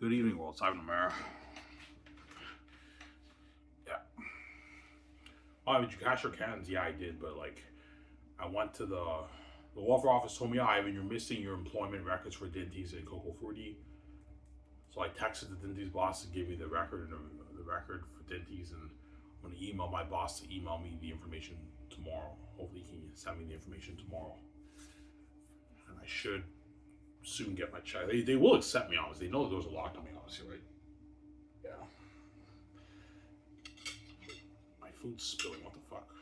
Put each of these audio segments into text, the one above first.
Good evening, world. Simon America. Yeah. Oh, did you cash your cans? Yeah, I did, but I went to the welfare office. Told me, "Yeah, Ivan, you're missing your employment records for Dinties and Coco Fruity." So I texted the Dinties boss to give me the record and the record for Dinties, and I'm gonna email my boss to email me the information tomorrow. Hopefully, he can send me the information tomorrow, and I should soon get my check. They will accept me, obviously. They know the doors are locked on me, obviously, right? Yeah. My food's spilling. What the fuck?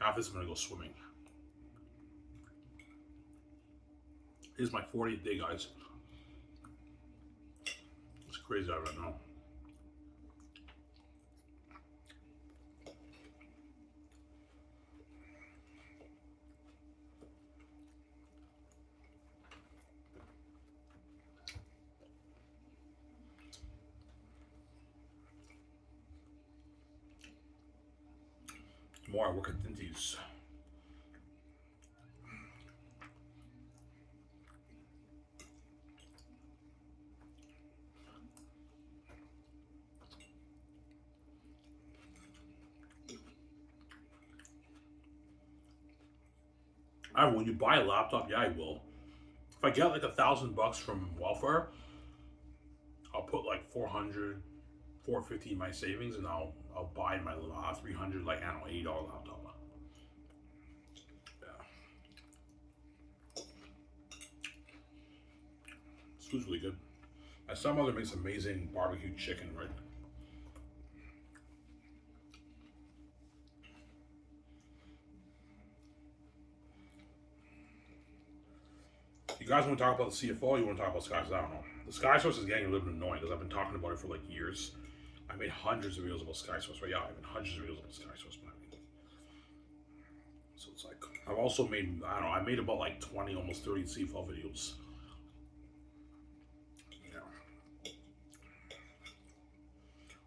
After this, I'm gonna go swimming. This is my 40th day, guys. It's crazy out right now. The more I work at Dinties, when you buy a laptop, yeah, I will. If I get like $1,000 from welfare, I'll put like 400, 450 in my savings, and I'll buy my 300, like I don't know, $80 laptop. Yeah, this food's really good. My stepmother makes amazing barbecue chicken, right? You guys want to talk about the CFL? You want to talk about Sky Source? I don't know. The Sky Source is getting a little bit annoying because I've been talking about it for like years. I made hundreds of videos about Sky Source, right? Yeah, I've made hundreds of videos about Sky Source, but so it's like I've also made, I don't know, I made about like 20, almost 30 CFL videos. Yeah.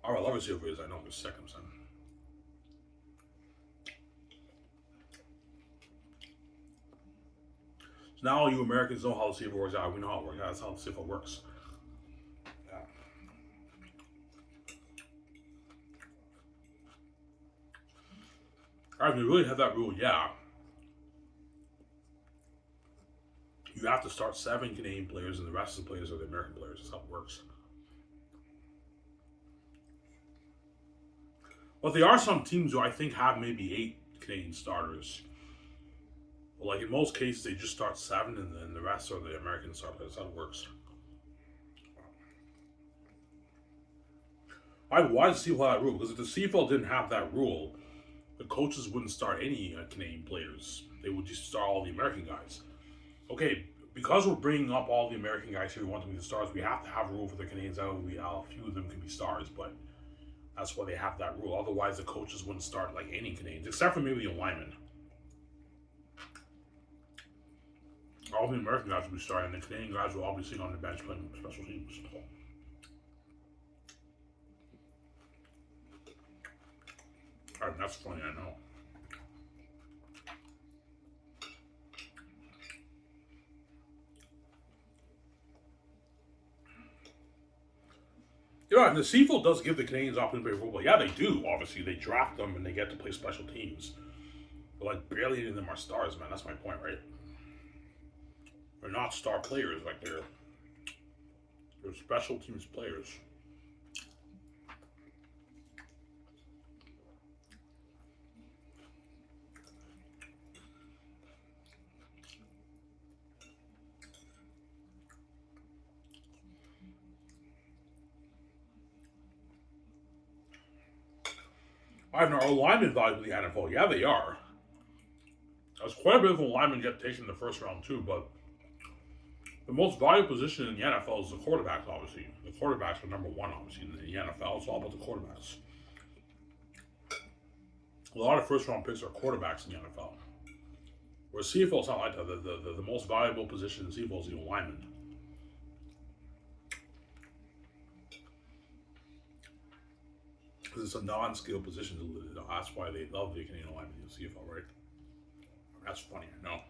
All right, I love his videos. I know for seconds. So now all you Americans know how the CFL works out. We know how it works. That's how the CFL works. Yeah. All right, if you really have that rule, yeah, you have to start 7 Canadian players, and the rest of the players are the American players. That's how it works. But there are some teams who I think have maybe 8 Canadian starters. But like in most cases, they just start 7, and then the rest are the American star players. That's how it works. Why does the CFL have that rule? Because if the CFL didn't have that rule, the coaches wouldn't start any Canadian players. They would just start all the American guys. Okay, because we're bringing up all the American guys here, we want them to be stars. We have to have a rule for the Canadians. That way, a few of them can be stars, but that's why they have that rule. Otherwise, the coaches wouldn't start like any Canadians, except for maybe the linemen. All the American guys will be starting, and the Canadian guys will all be sitting on the bench playing special teams. All right, that's funny, I know. Yeah, and the CFL does give the Canadians opportunity to play football. Yeah, they do. Obviously, they draft them and they get to play special teams. But like, barely any of them are stars, man. That's my point, right? They're not star players. Like they're special teams players. I don't know. Are linemen valuable in the NFL? Yeah, they are. There's quite a bit of a linemen get taken in the first round too, but the most valuable position in the NFL is the quarterbacks, obviously. The quarterbacks are number one, obviously, in the NFL. It's all about the quarterbacks. A lot of first round picks are quarterbacks in the NFL. Whereas CFL is not like that. The most valuable position in CFL is the lineman. Because it's a non-skill position. That's why they love the Canadian lineman in the CFL, right? That's funny. No.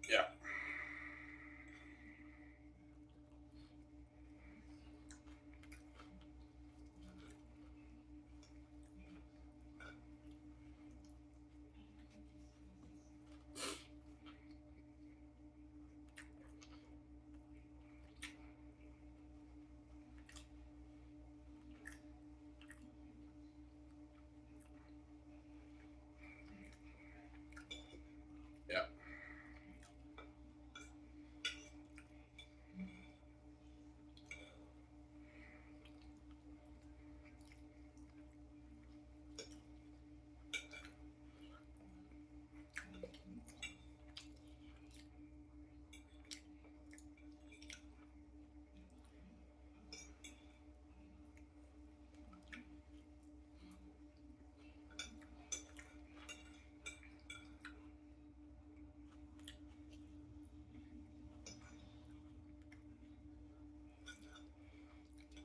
Yeah. Yeah.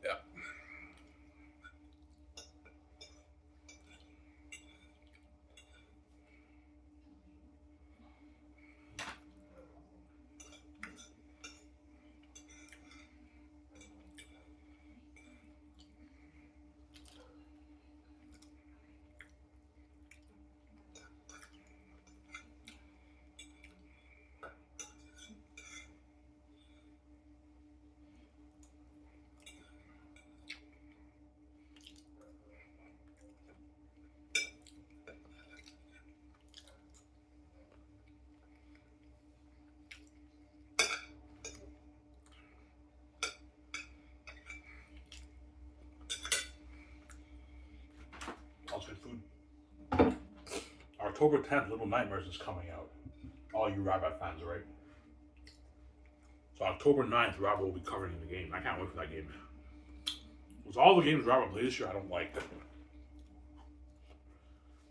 Yeah. That's good food. October 10th, Little Nightmares is coming out. All you Rabbit fans, right? So October 9th, Rabbit will be covering the game. I can't wait for that game. Because all the games Rabbit plays this year, I don't like.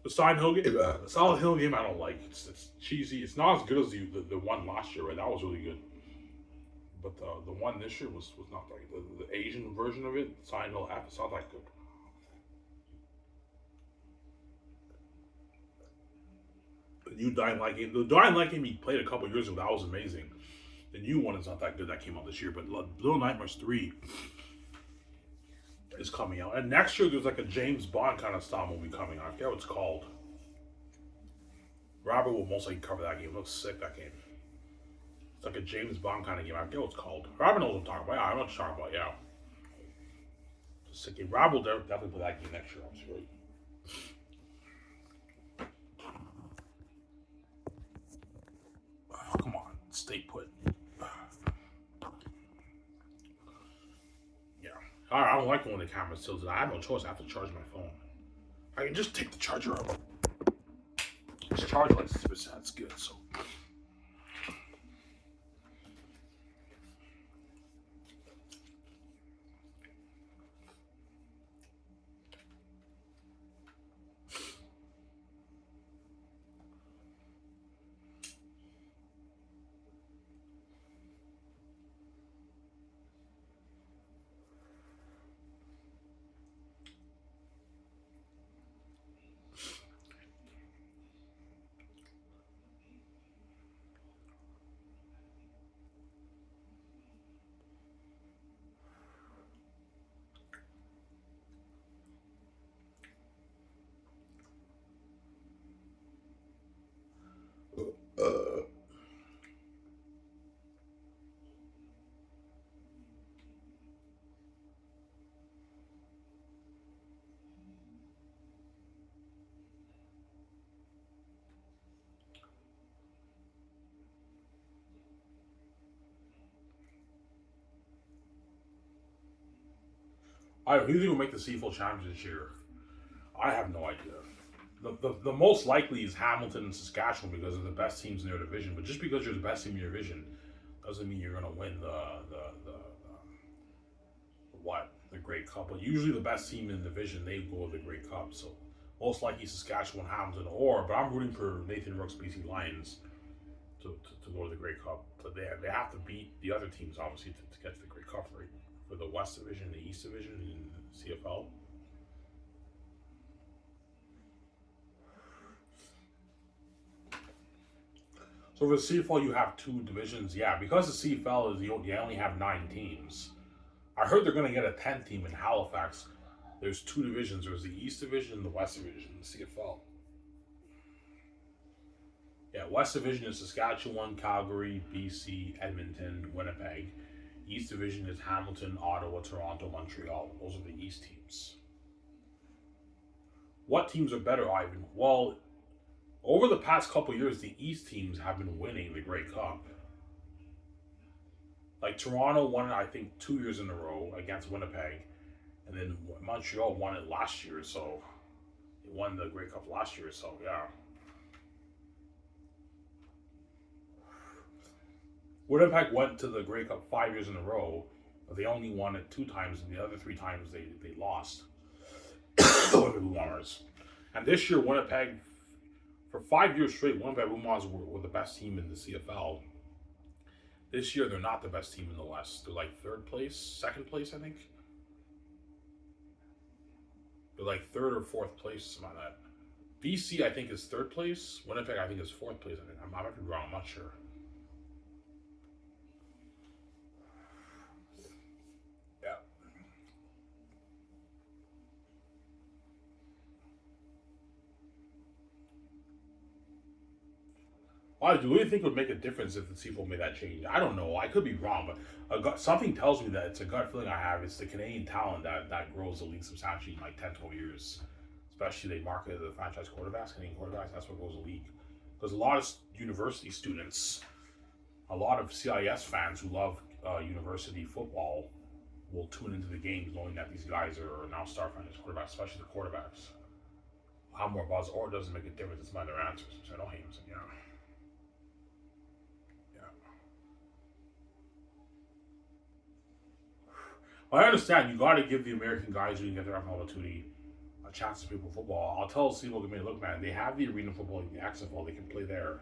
The Silent Hill game, the Silent Hill game, I don't like. It's cheesy. It's not as good as the one last year, right? That was really good. But the one this year was not that good. The Asian version of it, Silent Hill app, it's not that good. The new Dying Light game, the Dying Light game he played a couple years ago, that was amazing. The new one is not that good that came out this year, but Little Nightmares 3 is coming out. And next year there's like a James Bond kind of style movie coming out. I forget what it's called. Robert will most likely cover that game. It looks sick, that game. It's like a James Bond kind of game. I forget what it's called. Robert knows what I'm talking about. Yeah, I know what you're talking about, yeah. It's a sick game. Robert will definitely play that game next year, I'm sure. Oh, come on. Stay put. Yeah. I don't like when the camera's tilted. I have no choice. I have to charge my phone. I can just take the charger out. It's charged like 6%. It's good, so. Who do you think will make the CFL Champions this year? I have no idea. The most likely is Hamilton and Saskatchewan because they're the best teams in their division. But just because you're the best team in your division doesn't mean you're going to win the Grey Cup. But usually the best team in the division, they go to the Grey Cup. So most likely Saskatchewan, Hamilton, but I'm rooting for Nathan Rook's BC Lions to go to the Grey Cup. But they have to beat the other teams obviously to get to the Grey Cup, right? For the West Division, the East Division, and the CFL. So for the CFL, you have two divisions. Yeah, because the CFL is they only have 9 teams. I heard they're going to get a 10th team in Halifax. There's two divisions. There's the East Division and the West Division in the CFL. Yeah, West Division is Saskatchewan, Calgary, BC, Edmonton, Winnipeg. East Division is Hamilton, Ottawa, Toronto, Montreal. Those are the East teams. What teams are better, Ivan? Well, over the past couple years, the East teams have been winning the Grey Cup. Like Toronto won it, I think, 2 years in a row against Winnipeg. And then Montreal won it last year, so they won the Grey Cup last year, so yeah. Winnipeg went to the Grey Cup 5 years in a row, but they only won it 2 times, and the other 3 times they lost. The Winnipeg Blue Bombers. And this year, Winnipeg, for 5 years straight, Winnipeg Blue Bombers were the best team in the CFL. This year, they're not the best team in the West. They're like 3rd place, 2nd place, I think. They're like 3rd or 4th place, something like that. BC, I think, is 3rd place. Winnipeg, I think, is 4th place. I think I might be wrong. I'm not sure. Yeah. Why do you really think it would make a difference if the CFL made that change? I don't know. I could be wrong, but something tells me that it's a gut feeling I have. It's the Canadian talent that grows the league substantially in like 10, 12 years. Especially they market the franchise quarterbacks, Canadian quarterbacks. That's what grows the league. Because a lot of university students, a lot of CIS fans who love university football will tune into the games knowing that these guys are now star franchise quarterbacks, especially the quarterbacks. How more buzz, or it doesn't make a difference. It's not their answers. So I don't hate him. Yeah. I understand you got to give the American guys who can get their opportunity a chance to play football. I'll tell people, look, man, they have the arena football league, the XFL, they can play there.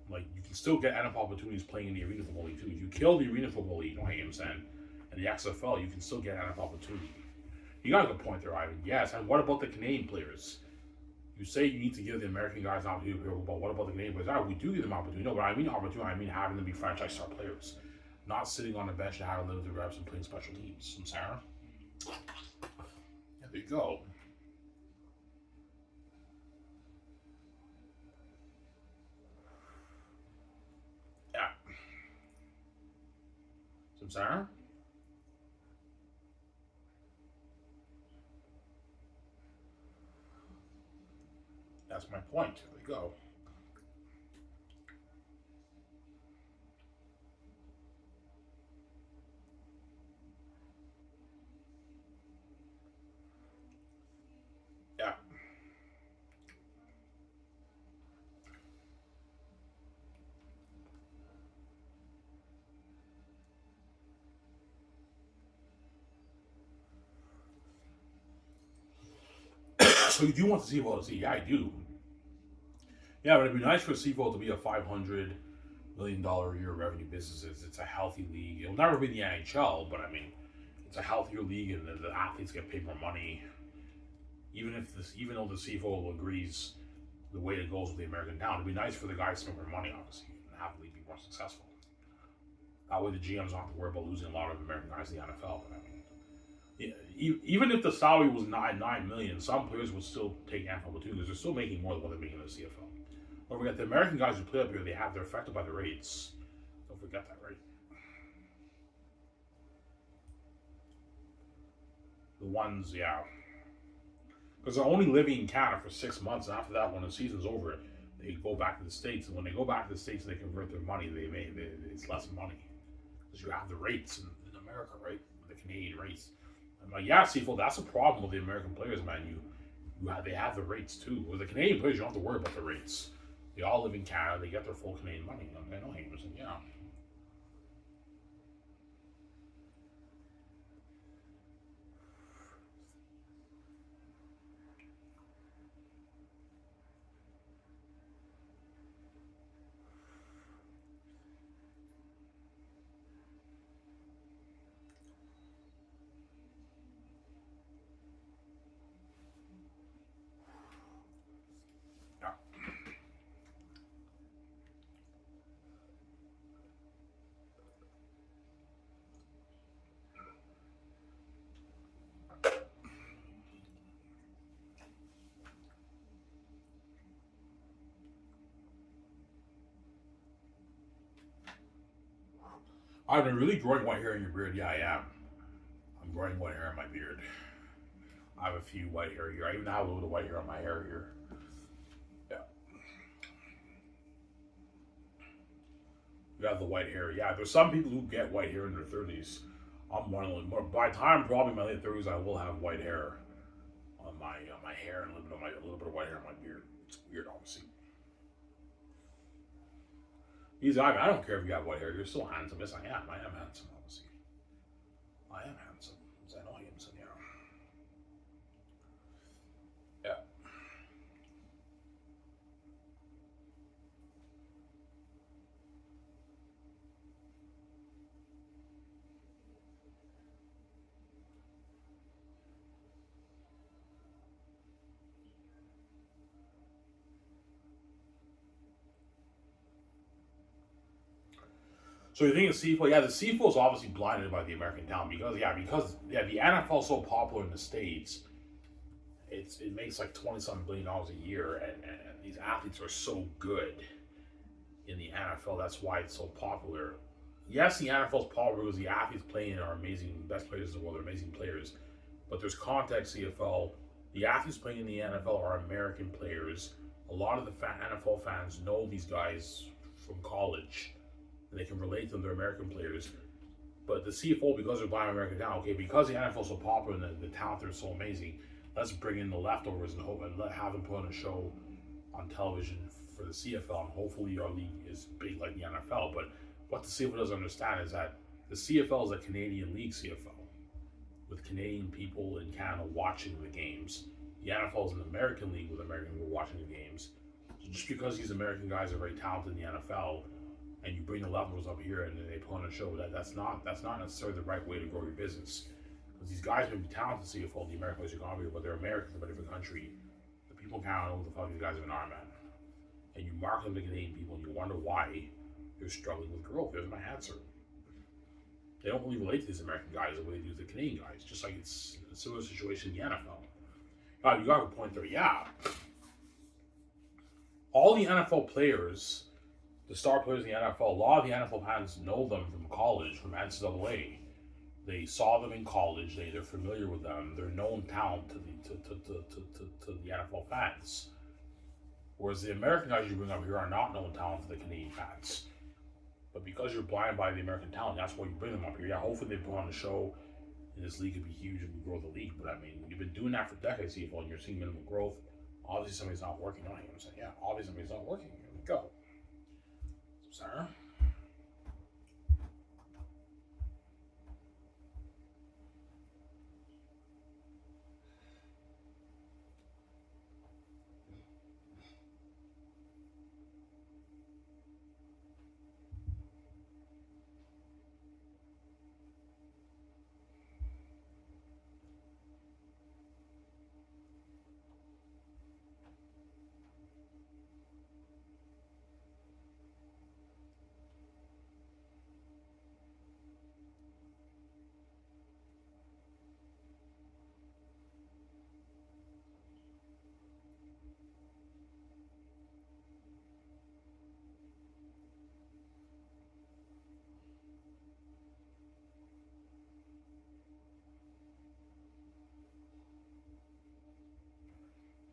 Like, you can still get NFL opportunities playing in the arena football league, too. If you kill the arena football league, you know what I'm saying, and the XFL, you can still get NFL opportunity. You got a good point there, Ivan. Yes, and what about the Canadian players? You say you need to give the American guys an opportunity to play football. What about the Canadian players? We do give them opportunity. No, but I mean opportunity, I mean having them be franchise star players. Not sitting on the bench and having limited reps and playing special teams. And Sarah? There you go. Yeah. Some Sarah? That's my point. There we go. Yeah. So you do want the CFL to see? Yeah, I do. Yeah, but it'd be nice for CFL to be a $500 million a year revenue business. It's a healthy league. It'll never be the NHL, but I mean, it's a healthier league, and the athletes get paid more money. Even though the CFL agrees the way it goes with the American talent, it'd be nice for the guys to make more money, obviously, and have the league be more successful. That way, the GMs don't have to worry about losing a lot of American guys to the NFL. But I mean, even if the salary was $9 million, some players would still take NFL opportunities. They're still making more than what they're making in the CFL. Don't forget, the American guys who play up here, they're affected by the rates. Don't forget that, right? The ones, yeah. Because they're only living in Canada for 6 months, and after that, when the season's over, they go back to the States. And when they go back to the States and they convert their money, it's less money. Because you have the rates in America, right? The Canadian rates. I'm like, yeah, CFL, that's a problem with the American players, man. They have the rates too. With the Canadian players, you don't have to worry about the rates. They all live in Canada. They get their full Canadian money. I know Hamerson, yeah. Yeah. I've been really growing white hair in your beard. Yeah, I am. I'm growing white hair in my beard. I have a few white hair here. I even have a little bit of white hair on my hair here. Yeah. You have the white hair. Yeah, there's some people who get white hair in their 30s. I'm one of them. By the time probably my late 30s, I will have white hair on my hair and a little bit of white hair on my beard. It's weird, obviously. I don't care if you have white hair. You're still handsome. Yes, I am. I am handsome, obviously. I am handsome. I know I am. So, yeah. Yeah. So you think the CFL? Yeah, the CFL is obviously blinded by the American talent because the NFL is so popular in the states. It makes like $20-something billion a year, and these athletes are so good in the NFL. That's why it's so popular. Yes, the NFL is popular because the athletes playing are amazing, best players in the world. They're amazing players, but there's context. CFL, the athletes playing in the NFL are American players. A lot of the NFL fans know these guys from college, and they can relate to them. They're American players. But the CFL, because they're buying American talent, okay, because the NFL is so popular and the talent is so amazing, let's bring in the leftovers and have them put on a show on television for the CFL, and hopefully our league is big like the NFL. But what the CFL doesn't understand is that the CFL is a Canadian league CFL with Canadian people in Canada watching the games. The NFL is an American league with American people watching the games. So just because these American guys are very talented in the NFL, and you bring the levels up here and then they put on a show, that's not necessarily the right way to grow your business. Because these guys may be talented in CFL, the American players are going to be, but they're Americans from a different country. The people in Canada know what the fuck these guys even are, man. And you market them to Canadian people and you wonder why they're struggling with growth. There's my answer. They don't really relate to these American guys the way they do the Canadian guys, just like it's a similar situation in the NFL. You got a point there. Yeah. All the NFL players, the star players in the NFL, a lot of the NFL fans know them from college, from NCAA. They saw them in college. They're familiar with them. They're known talent to the NFL fans. Whereas the American guys you bring up here are not known talent to the Canadian fans. But because you're blind by the American talent, that's why you bring them up here. Yeah, hopefully they put on a show and this league could be huge and we grow the league. But I mean, you've been doing that for decades, CFL, and you're seeing minimal growth. Obviously somebody's not working on it. I'm saying, yeah, obviously somebody's not working. Here we go. Sarah?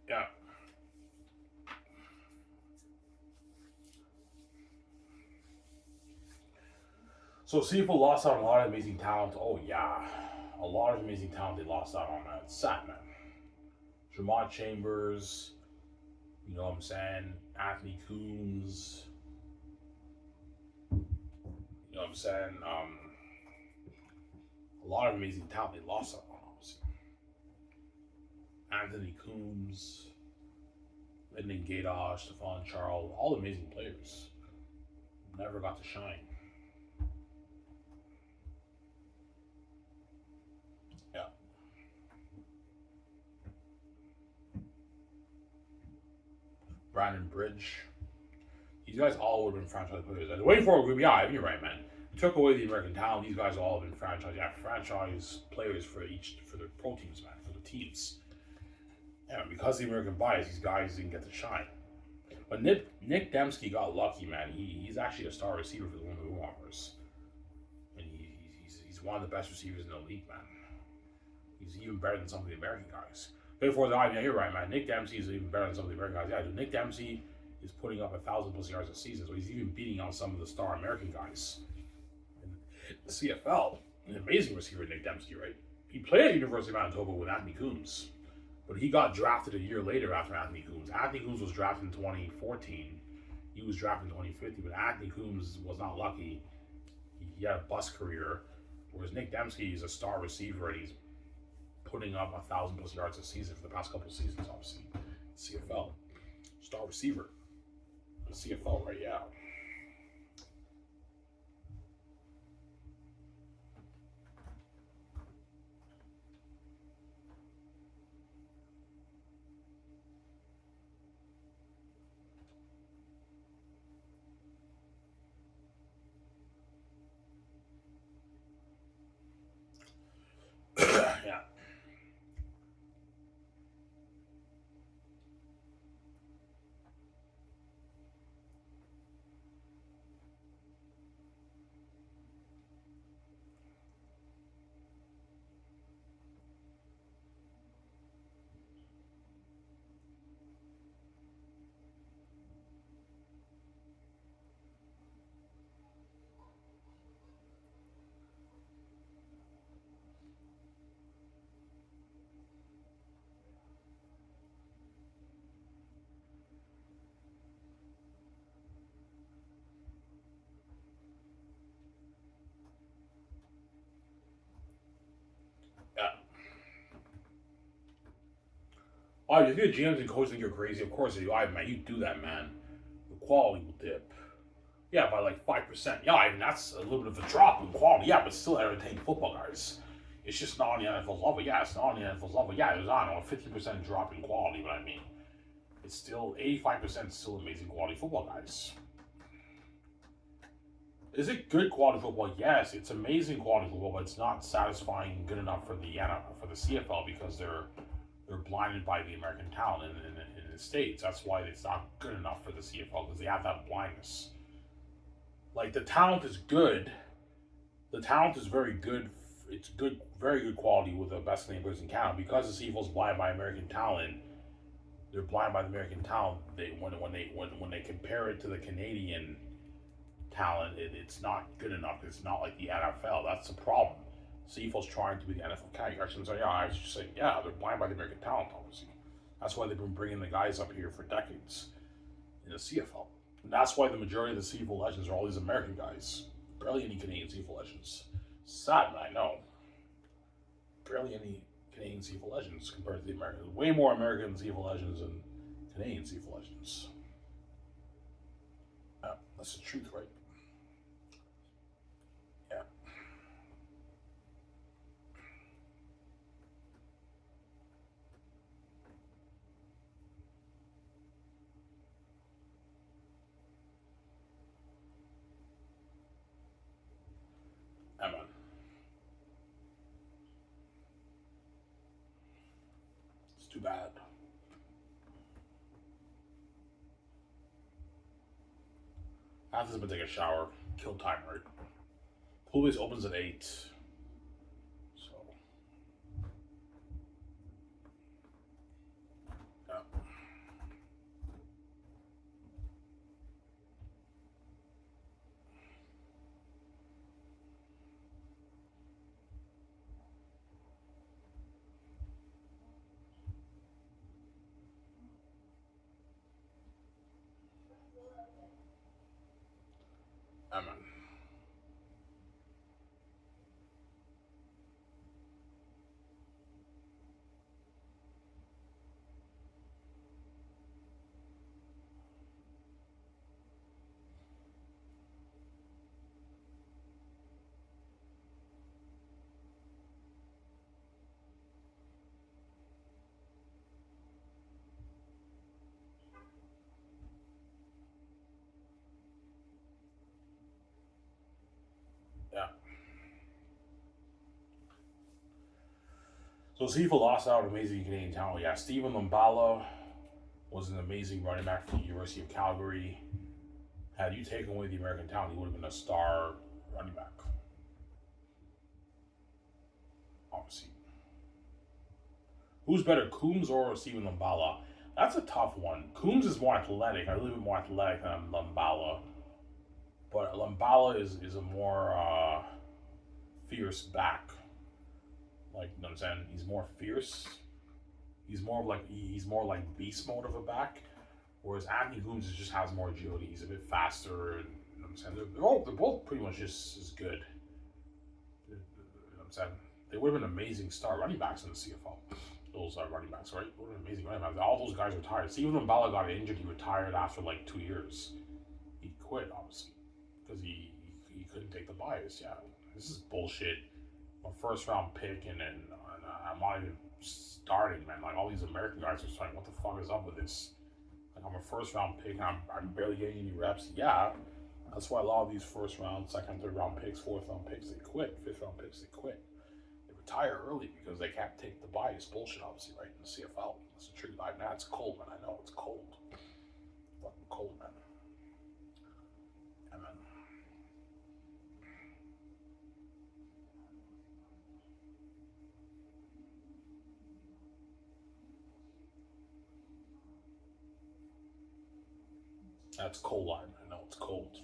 Yeah. So CFL lost out on a lot of amazing talent. Oh yeah. a lot of amazing talent they lost out on, man. It's sad, man. Jamont Chambers, you know what I'm saying? Anthony Coombs, you know what I'm saying? A lot of amazing talent they lost out on, obviously. Anthony Coombs, Lyndon Gaydar, Stephon Charles, all amazing players. Never got to shine. Yeah. Brandon Bridge. These guys all would have been franchise players. And waiting for a group, yeah, you're right, man. Took away the American talent. These guys all have been franchise players for the pro teams, man, for the teams. Yeah, because of the American bias, these guys didn't get to shine. But Nick Dembski got lucky, man. He's actually a star receiver for the Blue Bombers, and he's one of the best receivers in the league, man. He's even better than some of the American guys. Before the yeah, you're right, man. Nick Dempsey is even better than some of the American guys. Yeah, dude, Nick Dempsey is putting up 1,000+ yards a season, so he's even beating out some of the star American guys. In the CFL, an amazing receiver, Nick Dempsey, right? He played at the University of Manitoba with Anthony Coombs, but he got drafted a year later after Anthony Coombs. Anthony Coombs was drafted in 2014. He was drafted in 2015, but Anthony Coombs was not lucky. He had a bust career, whereas Nick Dempsey is a star receiver, and he's putting up 1,000+ yards a season for the past couple of seasons, obviously. CFL. Star receiver. CFL, right? Yeah. Yeah. Yeah. Oh, you think the GMs and coaches think you're crazy? Of course they do. Man, you do that, man. The quality will dip. Yeah, by like 5%. Yeah, I mean, that's a little bit of a drop in quality. Yeah, but still entertaining football guys. It's just not on the NFL's level. Yeah, it's not on the NFL's level. Yeah, there's, I don't know, a 50% drop in quality, but I mean, it's still 85% still amazing quality football guys. Is it good quality football? Yes, it's amazing quality football, but it's not satisfying good enough for the CFL because they're blinded by the American talent in the States. That's why it's not good enough for the CFL because they have that blindness. Like the talent is good. The talent is very good. It's good, very good quality with the best name players in Canada. Because the CFL's blind by American talent, they're blind by the American talent. When they compare it to the Canadian talent, it's not good enough. It's not like the NFL. That's the problem. CFL's trying to be the NFL Canada. Actually, so yeah, I was just saying, yeah, they're blind by the American talent, obviously. That's why they've been bringing the guys up here for decades in the CFL. And that's why the majority of the CFL legends are all these American guys. Barely any Canadian CFL legends. Sad, man, I know. Barely any Canadian CFL legends compared to the Americans. Way more American CFL legends than Canadian CFL legends. Yeah, that's the truth, right? Yeah. Yeah, man. It's too bad. After this, I'm gonna take a shower. Kill time, right? Pool base opens at 8. So, yeah. Amen. Yeah. So CFL lost out amazing Canadian talent. Yeah, Stephen Lumbala was an amazing running back for the University of Calgary. Had you taken away the American talent, he would have been a star running back. Obviously. Who's better, Coombs or Stephen Lumbala? That's a tough one. Coombs is more athletic, a little bit more athletic than Lumbala. But Lumbala is a more fierce back. Like, you know what I'm saying? He's more fierce. He's more like beast mode of a back. Whereas Anthony Coombs just has more agility. He's a bit faster, and you know what I'm saying? They're both pretty much just as good. You know what I'm saying? They would have been amazing star running backs in the CFL. Those running backs, right? Would have been amazing running backs. All those guys retired. See, when Bala got injured, he retired after like 2 years. He quit, obviously, because he couldn't take the bias. Yeah, this is bullshit. My first round pick, and then I'm not even starting, man. Like all these American guys are saying, what the fuck is up with this? Like I'm a first round pick, and I'm barely getting any reps. Yeah, that's why a lot of these first round, second, third round picks, fourth round picks, they quit. Fifth round picks, they quit. They retire early because they can't take the bias. Bullshit, obviously, right? In the CFL, that's the truth. Now it's cold, man. I know it's cold. Fucking cold, man. Yeah, man. That's cold, line. I know it's cold.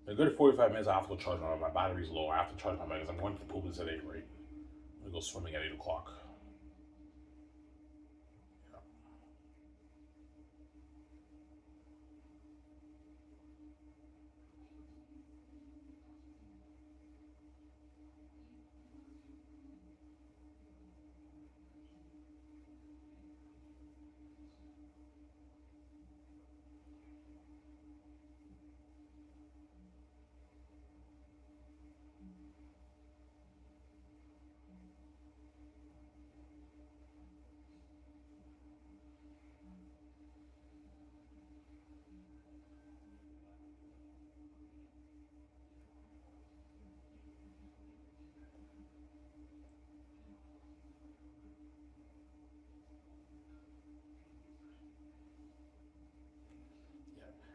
In a good 45 minutes, I have to go charge my battery's low. I have to charge my because I'm going to the pool at 8, right? I'm gonna go swimming at 8 o'clock. Yeah.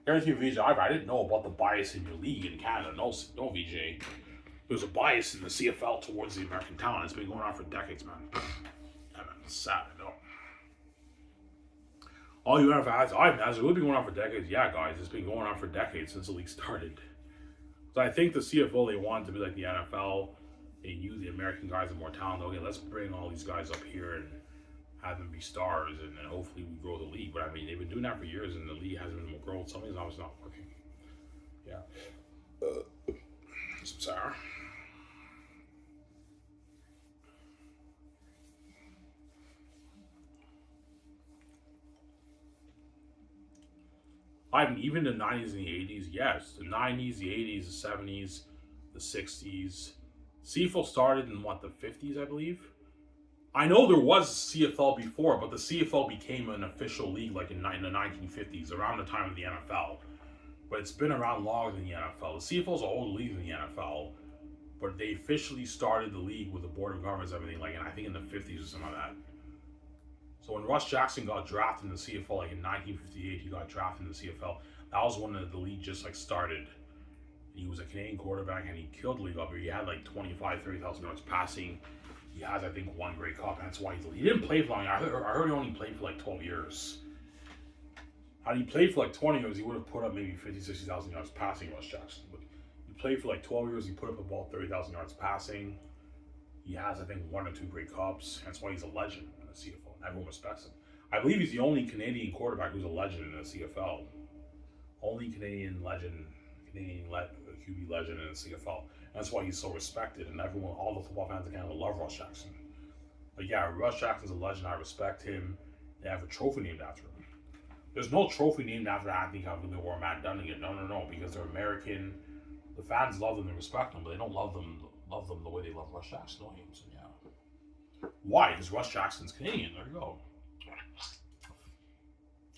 Guarantee you, VJ, I didn't know about the bias in your league in Canada. No, VJ. There's a bias in the CFL towards the American talent. It's been going on for decades, man. Yeah, man, it's sad. I know. All you have has it really been going on for decades? Yeah, guys, it's been going on for decades since the league started. So I think the CFL, they wanted to be like the NFL. They knew the American guys are more talented. Okay, let's bring all these guys up here and have them be stars, and then hopefully we grow the league. But I mean, they've been doing that for years, and the league hasn't been growing. Something's obviously not working. Yeah. Some sour. I mean, even the 90s and the 80s, yes. The 90s, the 80s, the 70s, the 60s. CFL started in what, the 50s, I believe? I know there was CFL before, but the CFL became an official league like in the 1950s, around the time of the NFL. But it's been around longer than the NFL. The CFL is an older league than the NFL, but they officially started the league with the board of governors and everything, like I think in the 50s or something like that. So when Russ Jackson got drafted in the CFL, like in 1958, he got drafted in the CFL. That was when the league just like started. He was a Canadian quarterback and he killed the league up here. He had like 25, 30,000 yards passing. He has, I think, one Grey Cup. That's why he didn't play for long. I heard he only played for like 12 years. Had he played for like 20 years, he would have put up maybe 50, 60,000 yards passing, Russ Jackson. But he played for like 12 years. He put up about 30,000 yards passing. He has, I think, one or two Grey Cups. That's why he's a legend in the CFL. Everyone respects him. I believe he's the only Canadian quarterback who's a legend in the CFL. Only Canadian legend, Canadian QB legend in the CFL. And that's why he's so respected, and everyone, all the football fans in Canada love Russ Jackson. But yeah, Russ Jackson's a legend. I respect him. They have a trophy named after him. There's no trophy named after Anthony Calvillo or Matt Dunnigan. No, because they're American. The fans love them and respect them, but they don't love them the way they love Russ Jackson. No, so yeah. Why? Because Russ Jackson's Canadian. There you go.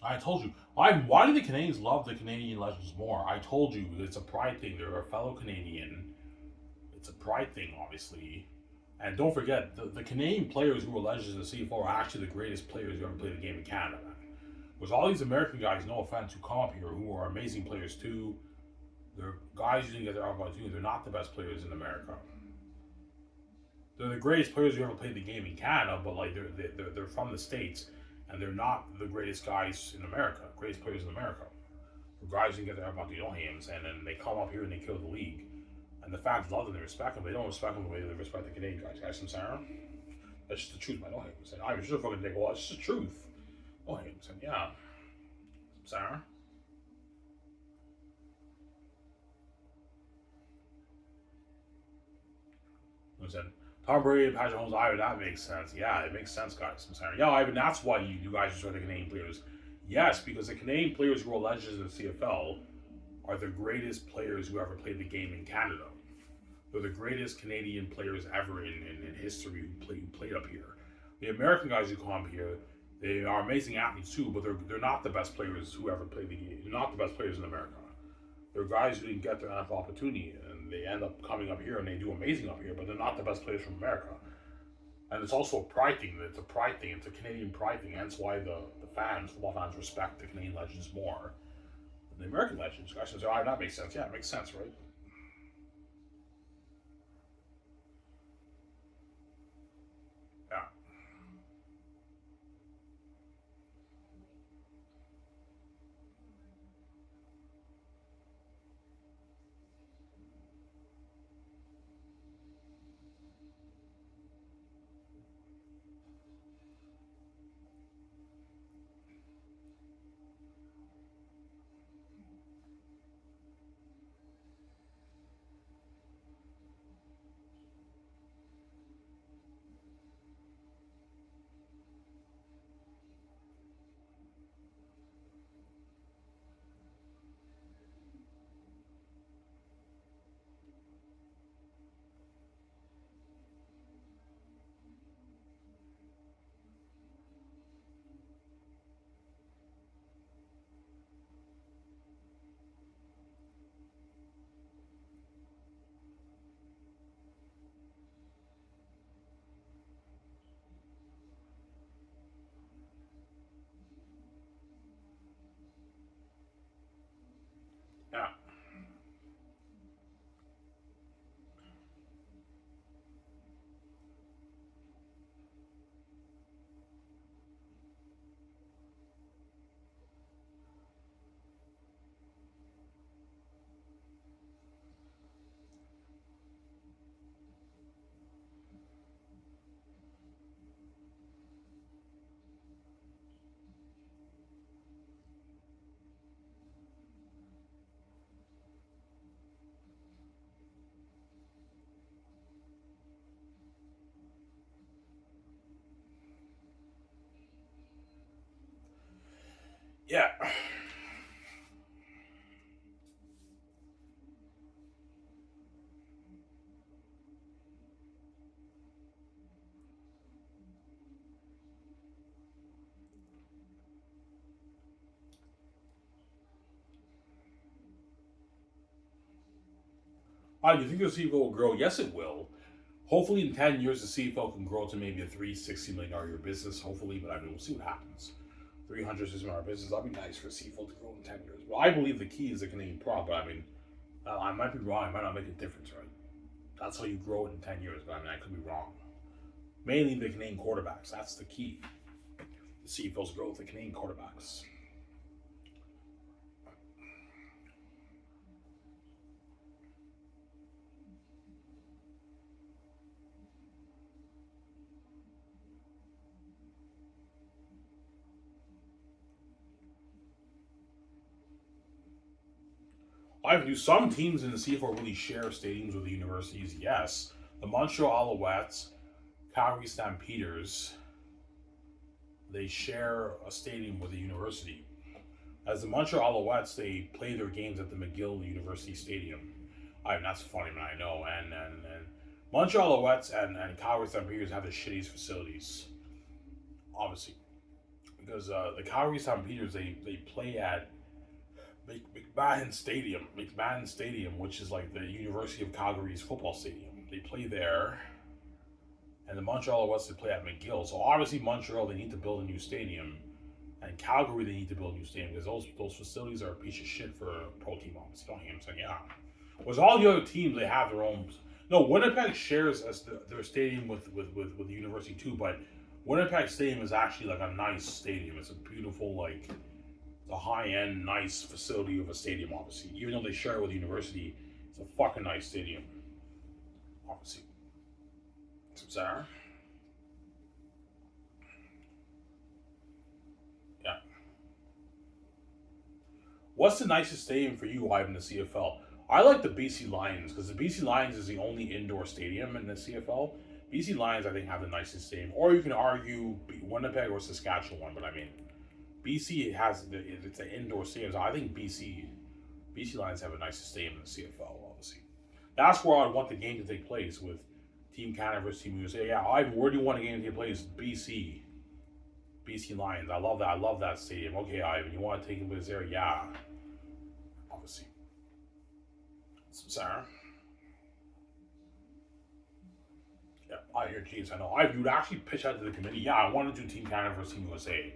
I told you. Why do the Canadians love the Canadian legends more? I told you it's a pride thing. They're a fellow Canadian. It's a pride thing, obviously. And don't forget, the Canadian players who were legends in the CFL are actually the greatest players who ever played the game in Canada. With all these American guys, no offense, who come up here, who are amazing players too, they're guys who didn't get their opportunity. They're not the best players in America. They're the greatest players who ever played the game in Canada, but like they're from the States, and they're not the greatest guys in America, greatest players in America. They're guys who didn't get their opportunity, and then they come up here and they kill the league. And the fans love them, they respect them. They don't respect them the way they respect the Canadian guys. Guys from Sarah? That's just the truth, man. Don't hate me. I was just fucking think, well, it's just the truth. Don't hate me. Yeah. Sarah? I said, Tom Brady, Patrick Mahomes, Ivan, that makes sense. Yeah, it makes sense, guys. I'm saying, yeah, Ivan, that's why you guys respect the Canadian players. Yes, because the Canadian players who are legends in the CFL are the greatest players who ever played the game in Canada. They're the greatest Canadian players ever in history who played up here. The American guys who come up here, they are amazing athletes too, but they're not the best players who ever played the game. They're not the best players in America. They're guys who didn't get their NFL opportunity, and they end up coming up here and they do amazing up here, but they're not the best players from America. And it's also a pride thing. It's a pride thing. It's a Canadian pride thing. Hence why the football fans respect the Canadian legends more than the American legends. Guys say, oh, that makes sense. Yeah, it makes sense, right? Yeah. Yeah. Yeah. Do you think the CFL will grow? Yes, it will. Hopefully, in 10 years, the CFL can grow to maybe a $360 million a year business. Hopefully, but I mean, we'll see what happens. $360 million business, that'd be nice for CFL to grow in 10 years. Well, I believe the key is the Canadian prop, but I mean, I might be wrong. I might not make a difference, right? That's how you grow it in 10 years, but I mean, I could be wrong. Mainly the Canadian quarterbacks. That's the key. The CFL's growth, the Canadian quarterbacks. I've used some teams in the CFL really share stadiums with the universities. Yes, the Montreal Alouettes, Calgary Stampeders, they share a stadium with the university. As the Montreal Alouettes, they play their games at the McGill University Stadium. I mean, that's funny, man. I know. And Montreal Alouettes and Calgary Stampeders have the shittiest facilities, obviously, because the Calgary Stampeders they play at McMahon Stadium, which is like the University of Calgary's football stadium. They play there, and the Montreal Alouettes they play at McGill. So obviously Montreal they need to build a new stadium, and Calgary they need to build a new stadium because those facilities are a piece of shit for a pro team. Obviously, don't hear him saying yeah. Whereas all the other teams they have their own. No, Winnipeg shares their stadium with the university too, but Winnipeg Stadium is actually like a nice stadium. It's a beautiful like a high-end, nice facility of a stadium, obviously. Even though they share it with the university, it's a fucking nice stadium, obviously. Sarah? Yeah. What's the nicest stadium for you, Ivan, in the CFL? I like the BC Lions, because the BC Lions is the only indoor stadium in the CFL. BC Lions, I think, have the nicest stadium. Or you can argue Winnipeg or Saskatchewan, but I mean, BC it's an indoor stadium. So I think BC Lions have a nice stadium in the CFL. Obviously, that's where I'd want the game to take place with Team Canada versus Team USA. Yeah, Ivan, where do you want the game to take place? BC Lions. I love that. I love that stadium. Okay, Ivan, you want to take place there? Yeah, obviously. Sarah. Yeah, I hear. Jeez, I know. I would actually pitch out to the committee. Yeah, I want to do Team Canada versus Team USA.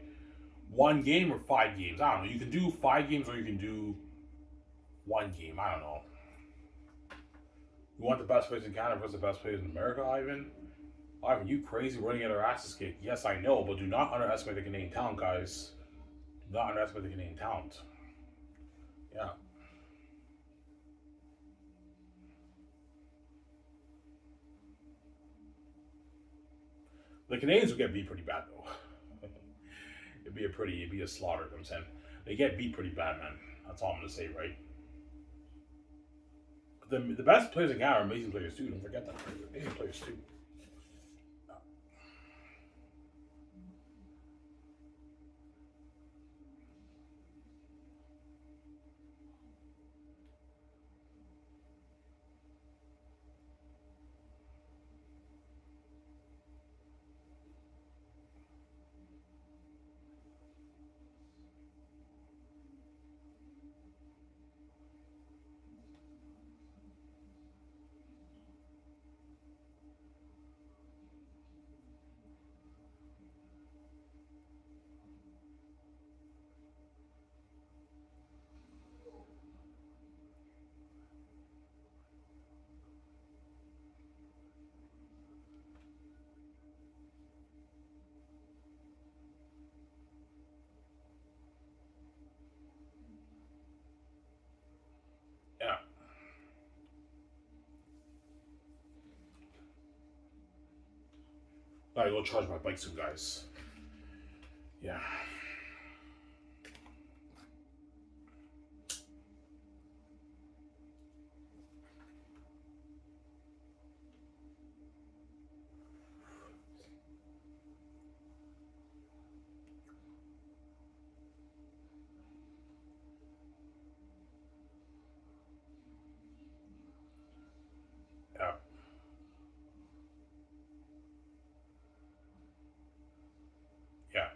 One game or 5 games. I don't know. You can do 5 games or you can do one game. I don't know. You want the best players in Canada versus the best players in America, Ivan? Ivan, you crazy running at our asses kicked. Yes, I know, but do not underestimate the Canadian talent, guys. Do not underestimate the Canadian talent. Yeah. The Canadians would get beat pretty bad, though. It'd be a slaughter, I'm saying. They get beat pretty bad, man. That's all I'm going to say, right? But the best players in Canada are amazing players, too. Don't forget that. Amazing players, too. Yeah. I go charge my bike soon, guys. Yeah. Yeah. Yeah.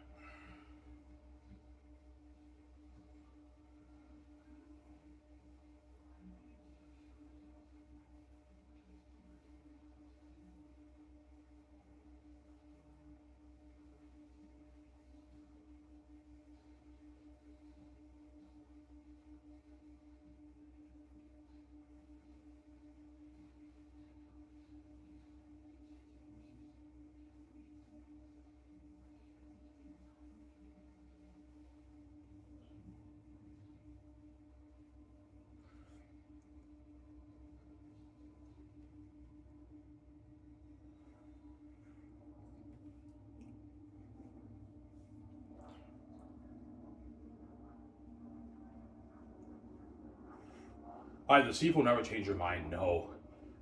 The CFL never change their mind. No,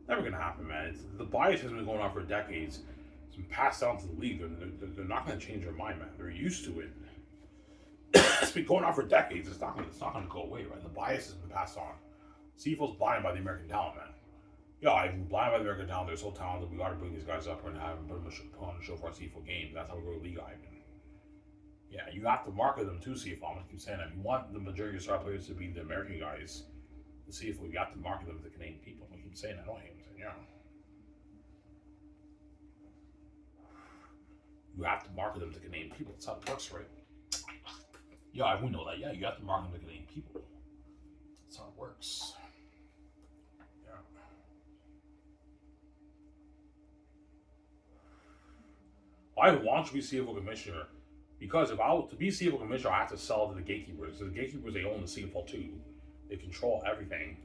never gonna happen, man. The bias has been going on for decades. It's been passed down to the league. They're not gonna change their mind, man. They're used to it. It's been going on for decades. It's not gonna go away, right? The bias has been passed on. CFL's blinded by the American talent, man. Yeah, I'm blinded by the American talent. They're so talented. We got to bring these guys up and have them put on a show for our CFL game. That's how we grow the league, Ivan. Yeah, you have to market them too, CFL. I'm gonna keep saying that. If you want the majority of star players to be the American guys, the CFL, you have to market them to the Canadian people. I keep saying that. I don't hate them saying, yeah. You have to market them to Canadian people. That's how it works, right? Yeah, we know that. Yeah, you have to market them to Canadian people. That's how it works. Yeah. I want to be CFL commissioner because if I was to be CFL commissioner, I have to sell to the gatekeepers. So the gatekeepers, they own the CFL too. They control everything.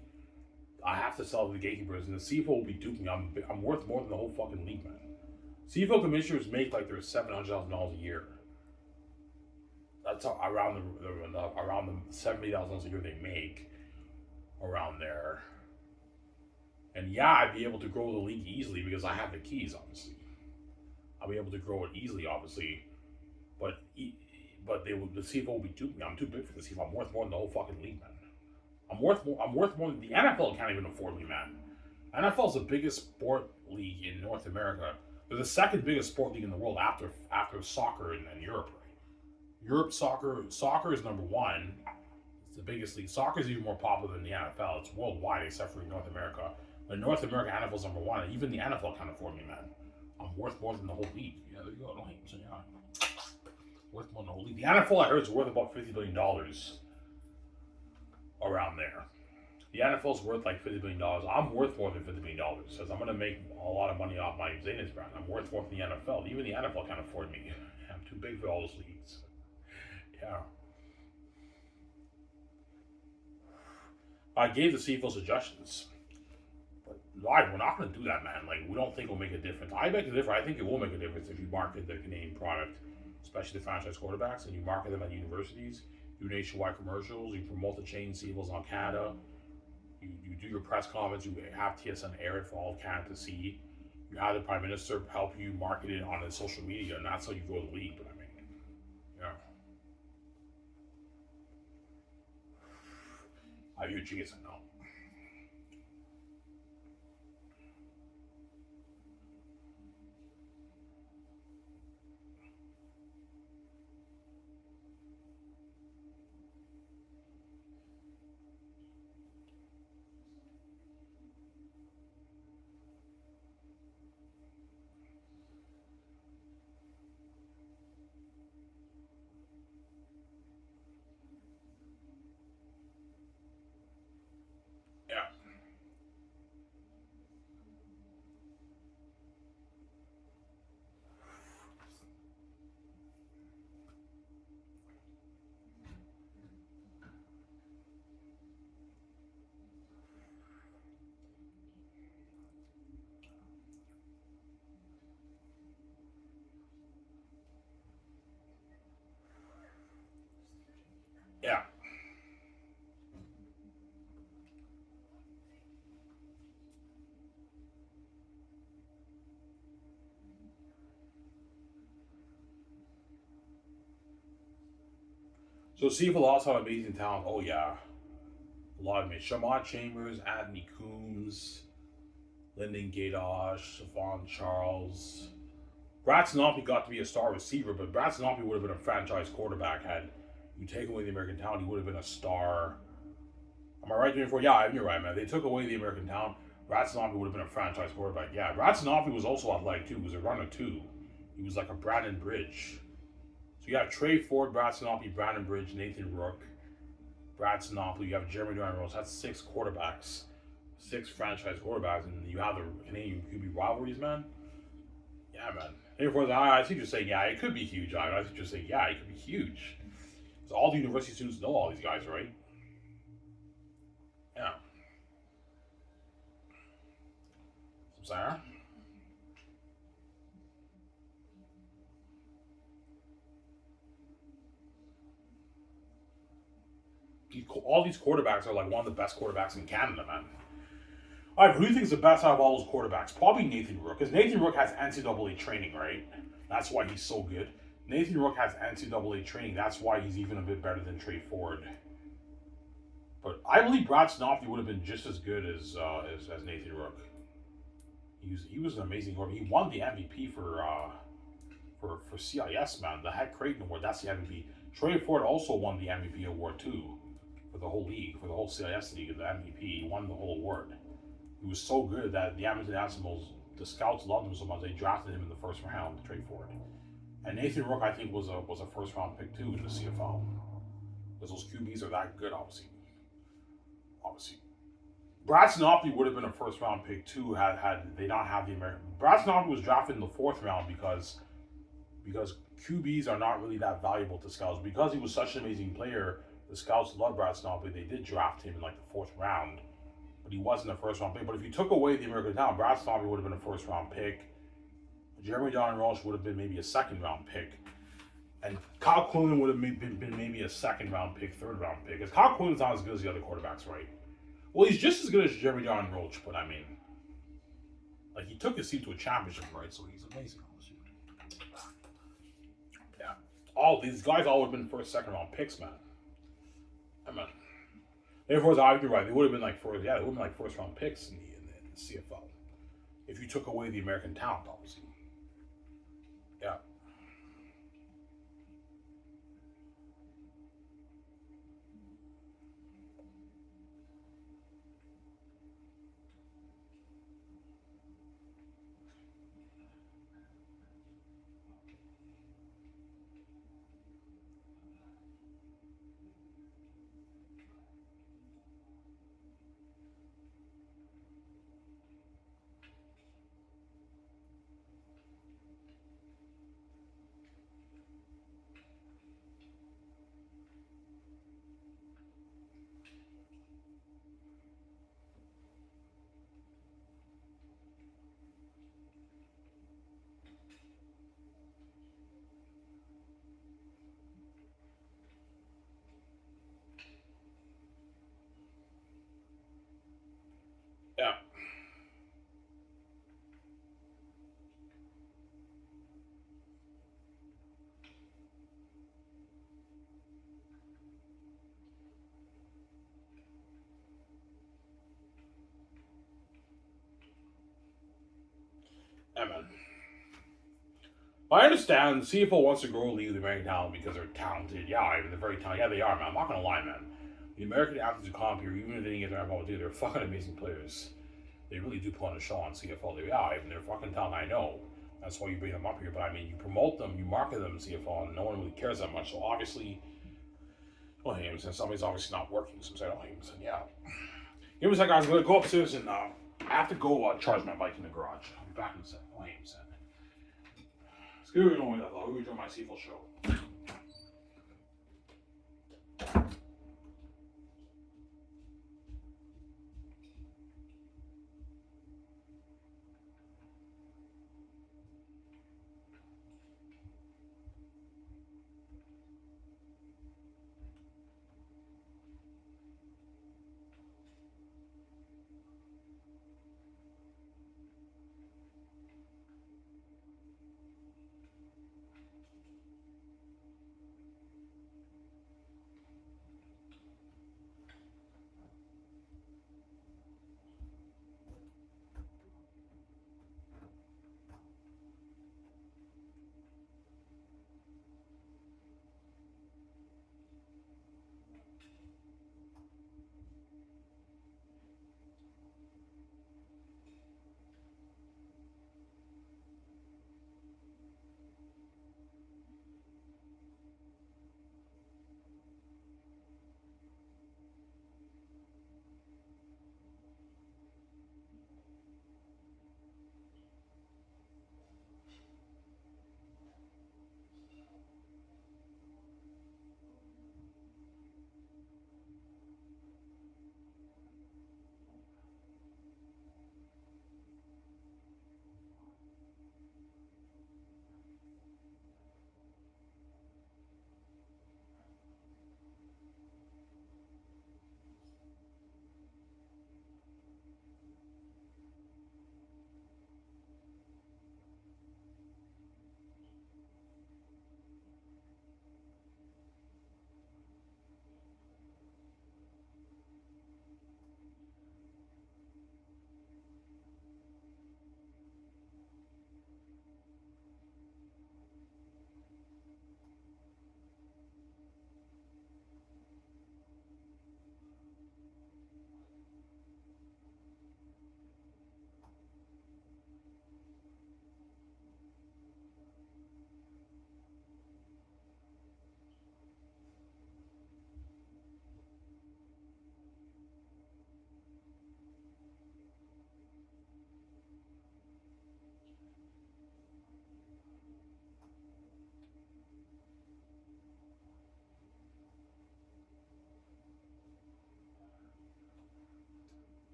I have to sell to the gatekeepers, and the CFL will be duking. I'm worth more than the whole fucking league, man. CFL commissioners make like their $700,000 a year. That's around the $70,000 a year they make around there. And yeah, I'd be able to grow the league easily because I have the keys, obviously. I'll be able to grow it easily, obviously. But the CFL will be duping me. I'm too big for the CFL. I'm worth more than the whole fucking league, man. I'm worth more than the NFL can't even afford me, man. NFL is the biggest sport league in North America. They're the second biggest sport league in the world after soccer and Europe, right? Europe soccer is number one. It's the biggest league. Soccer is even more popular than the NFL. It's worldwide except for North America. But North America, NFL is number one. And even the NFL can't afford me, man. I'm worth more than the whole league. Yeah, there you go. Don't hate me. So, yeah. Worth more than the whole league. The NFL, I heard, is worth about $50 billion around there. The NFL's worth like $50 billion. I'm worth more than $50 billion because I'm going to make a lot of money off my Zanis brand. I'm worth more than the NFL. Even the NFL can't afford me. I'm too big for all those leagues. Yeah. I gave the CFL suggestions. But we're not going to do that, man. Like, we don't think it'll make a difference. I make a difference. I think it will make a difference if you market the Canadian product, especially the franchise quarterbacks, and you market them at universities, do nationwide commercials, you promote the chain CFLs on Canada, you do your press conference, you have TSN air it for all of Canada to see, you have the Prime Minister help you market it on the social media, and that's how you grow the league. But I mean, yeah. I hear Jason now. Yeah. Yeah. So CFL also have amazing talent. Oh yeah. A lot of them. Shamar Chambers, Anthony Coombs, Lyndon Gadosh, Savon Charles. Brad Sinoppe got to be a star receiver, but Brad Sinoppe would have been a franchise quarterback had you take away the American talent. He would have been a star. Am I right, Jimmy? Yeah, you're right, man. They took away the American talent. Brad Sinoppe would have been a franchise quarterback. Yeah, Brad Sinoppe was also athletic too. He was a runner too. He was like a Brandon Bridge. So you have Trey Ford, Brad Sinoppe, Brandon Bridge, Nathan Rook, Brad Sinoppe. You have Jeremy Durant Rose. That's 6 quarterbacks, 6 franchise quarterbacks, and you have the Canadian QB rivalries, man. Yeah, man. I think you're saying, yeah, it could be huge. I think you're saying, yeah, it could be huge. Because all the university students know all these guys, right? Yeah. Sarah? all these quarterbacks are like one of the best quarterbacks in Canada, man. All right, who do you think is the best out of all those quarterbacks? Probably Nathan Rook, because Nathan Rook has NCAA training, right? That's why he's so good. Nathan Rook has NCAA training. That's why he's even a bit better than Trey Ford. But I believe Brad Snoffy would have been just as good as Nathan Rook. He was an amazing quarterback. He won the MVP for CIS, man. The Heck Creighton Award. That's the MVP. Trey Ford also won the MVP award too for the whole league, for the whole CIS league. The MVP. He won the whole award. He was so good that the Edmonton Asimals, the scouts loved him so much they drafted him in the first round. Trey Ford. And Nathan Rook, I think, was a first round pick too in the CFL. Because those QBs are that good, obviously. Brad Snoffy would have been a first round pick too had they not had the American. Brad Snoffy was drafted in the fourth round because QBs are not really that valuable to scouts. Because he was such an amazing player, the scouts loved Brad Snoffy. They did draft him in like the fourth round, but he wasn't a first round pick. But if you took away the American talent, Brad Snoffy would have been a first round pick. Jeremy Don Roche would have been maybe a second round pick. And Kyle Quinlan would have been maybe a second round pick, third round pick. Because Kyle Quinlan's not as good as the other quarterbacks, right? Well, he's just as good as Jeremy John Roach, but I mean, like, he took his team to a championship, right? So he's amazing. Yeah. All these guys all would have been first, second round picks, man. I mean, therefore, I would right. They would have been like first, yeah, they would have been like first round picks in the CFL. If you took away the American talent, obviously. Yeah. Yeah. Yeah, man. I understand CFL wants to grow a league with American talent because they're talented. Yeah, I mean, they're very talented. Yeah, they are, man. I'm not going to lie, man. The American athletes who come up here, even if they didn't get their NFL too, they're fucking amazing players. They really do put on a show on CFL. I mean, they're fucking talented, I know. That's why you bring them up here. But I mean, you promote them, you market them in CFL, and no one really cares that much. So obviously, oh, Hamerson, somebody's obviously not working. So I'm saying, oh, Hamerson, yeah. Give me a second, guys. I'm going to go upstairs and I have to go charge my bike in the garage. I'll be back in a second. Oh, Hamerson. Screw it, I'll go enjoy my CFL show.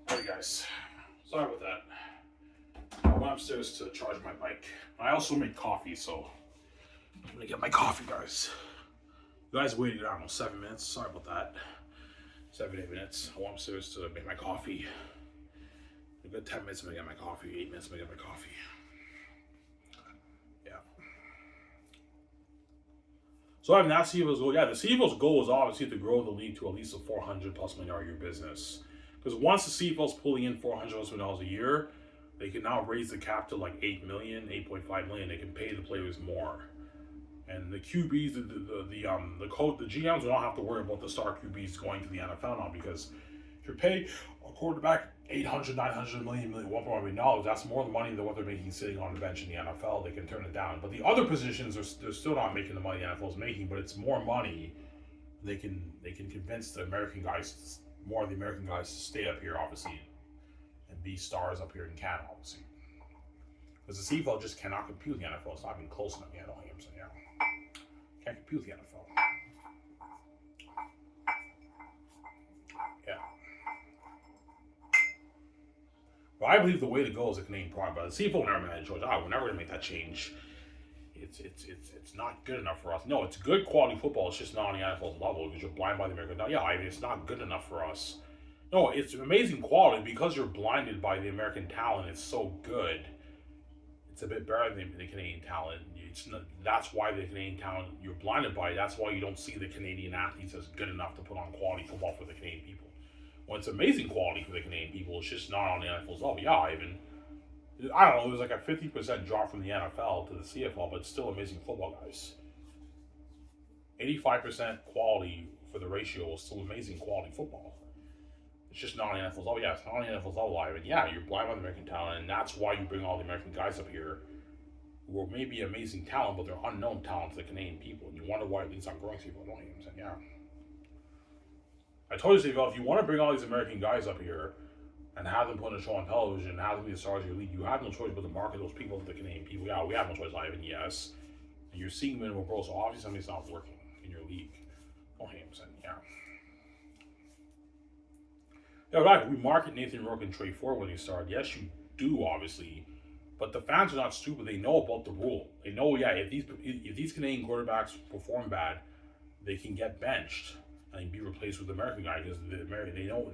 Hey guys, sorry about that. I went upstairs to charge my bike. I also make coffee, so I'm gonna get my coffee, guys. You guys waited, I don't know, 7 minutes. Sorry about that. 7, 8 minutes. I went upstairs to make my coffee. A good 10 minutes, I'm gonna get my coffee. 8 minutes, I'm gonna get my coffee. Yeah. So I mean, that's CFL's goal. Yeah, the CFL's goal is obviously to grow the league to at least a 400 plus million dollar a year business. Because once the CFL's pulling in 400 plus million dollars a year, they can now raise the cap to like 8 million, 8.5 million. They can pay the players more. And the QBs, the coach, the GMs will not have to worry about the star QBs going to the NFL now, because if you're paying a quarterback 800, 900 million, $1.1 million, that's more money than what they're making sitting on the bench in the NFL. They can turn it down. But the other positions, they're still not making the money the NFL is making, but it's more money. They can convince the American guys, more of the American guys, to stay up here, obviously, and be stars up here in Canada, obviously. Because the CFL just cannot compete with the NFL. It's not even close enough yet. Yeah. Can't compete with the NFL. Yeah. But I believe the way to go is a Canadian product. But the CFL will never make that choice. We're never going to make that change. It's not good enough for us. No, it's good quality football. It's just not on the NFL's level because you're blind by the American. Yeah, I mean, it's not good enough for us. No, it's amazing quality because you're blinded by the American talent. It's so good. It's a bit better than the Canadian talent. That's why the Canadian talent, you're blinded by it. That's why you don't see the Canadian athletes as good enough to put on quality football for the Canadian people. Well, it's amazing quality for the Canadian people. It's just not on the NFL's level. Yeah, I don't know, there's like a 50% drop from the NFL to the CFL, but it's still amazing football, guys. 85% quality for the ratio is still amazing quality football. It's just not on the NFL's level. Yeah, it's not on the NFL's level. Yeah, you're blind by the American talent, and that's why you bring all the American guys up here who are maybe amazing talent, but they're unknown talent to the Canadian people. And you wonder why things aren't growing, people don't even say, yeah. I told you, if you want to bring all these American guys up here and have them put on a show on television and have them be the stars of your league, you have no choice but to market those people to the Canadian people. Yeah, we have no choice, Ivan, yes. And you're seeing minimum growth, so obviously something's not working in your league. Don't hate him, yeah. Yeah, right. We market Nathan Rourke and Trey Ford when they start. Yes, you do, obviously. But the fans are not stupid. They know about the rule. They know, yeah, if these Canadian quarterbacks perform bad, they can get benched and be replaced with the American guy because they know.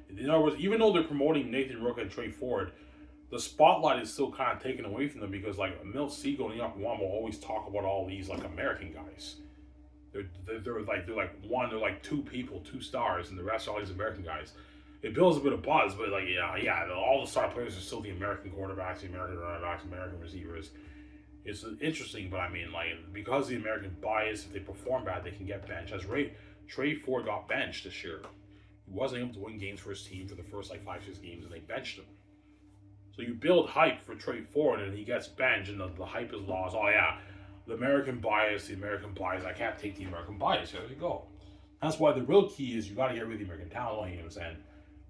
In other words, even though they're promoting Nathan Rourke and Trey Ford, the spotlight is still kind of taken away from them because like Milt Siegel and Enoch Wong will always talk about all these like American guys. They're like two people, two stars, and the rest are all these American guys. It builds a bit of buzz, but like yeah, all the star players are still the American quarterbacks, the American running backs, American receivers. It's interesting, but I mean, like, because of the American bias, if they perform bad, they can get benched. As Trey Ford got benched this year. He wasn't able to win games for his team for the first like 5-6 games, and they benched him. So you build hype for Trey Ford, and he gets benched, and the hype is lost. Oh yeah, the American bias. I can't take the American bias. There you go. That's why the real key is you got to get rid of the American talent. You know what I'm saying?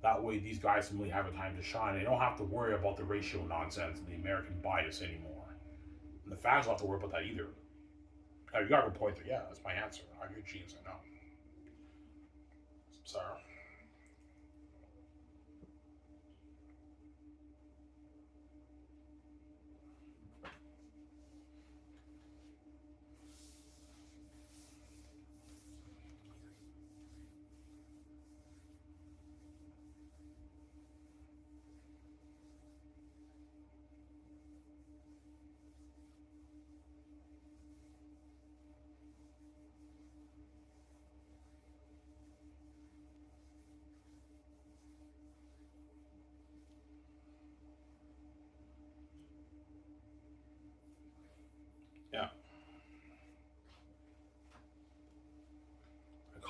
That way, these guys can really have a time to shine. They don't have to worry about the ratio nonsense and the American bias anymore. And the fans don't have to worry about that either. Now, you got a good point there. Yeah, that's my answer. I'm your genius, I know. Sorry.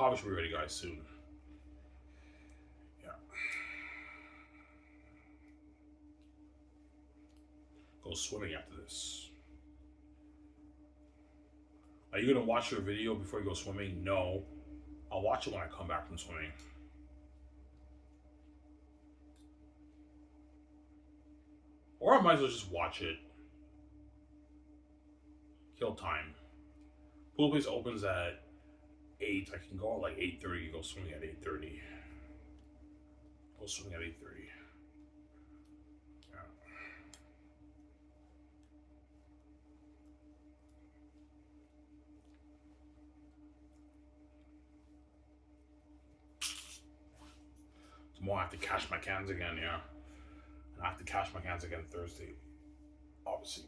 coffee should be ready, guys, soon. Yeah. Go swimming after this. Are you gonna watch your video before you go swimming? No. I'll watch it when I come back from swimming. Or I might as well just watch it. Kill time. Pool place opens at 8. I can go at like 8:30. Go swimming at 8:30. Go swimming at 8:30. Yeah. Tomorrow I have to cash my cans again, yeah. And I have to cash my cans again Thursday. Obviously.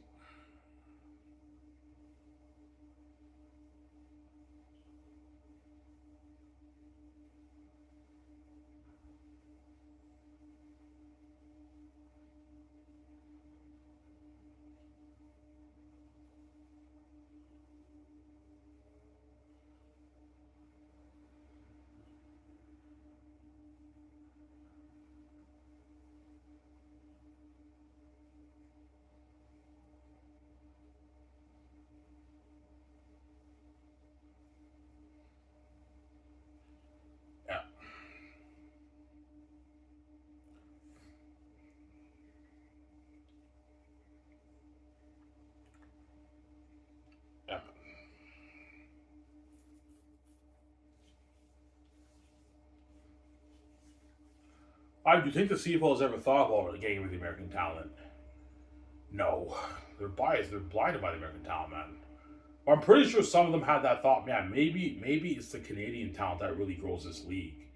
Yeah. Yeah. Do you think the CFL has ever thought about getting rid of the American talent? No. They're biased. They're blinded by the American talent, man. I'm pretty sure some of them had that thought, man, maybe it's the Canadian talent that really grows this league.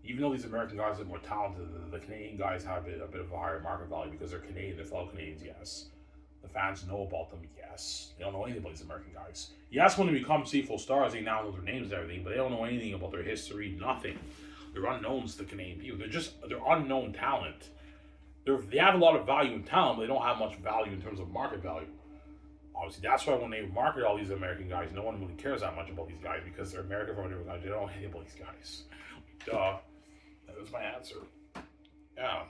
Even though these American guys are more talented, the Canadian guys have a bit of a higher market value because they're Canadian, they're fellow Canadians, yes. The fans know about them, yes. They don't know anything about these American guys. Yes, when they become CFL stars, they now know their names and everything, but they don't know anything about their history, nothing. They're unknowns to the Canadian people. They're unknown talent. They have a lot of value in talent, but they don't have much value in terms of market value. Obviously, that's why when they market all these American guys, no one really cares that much about these guys because they're American from a different country. They don't know anything about these guys. Duh. That was my answer. Yeah.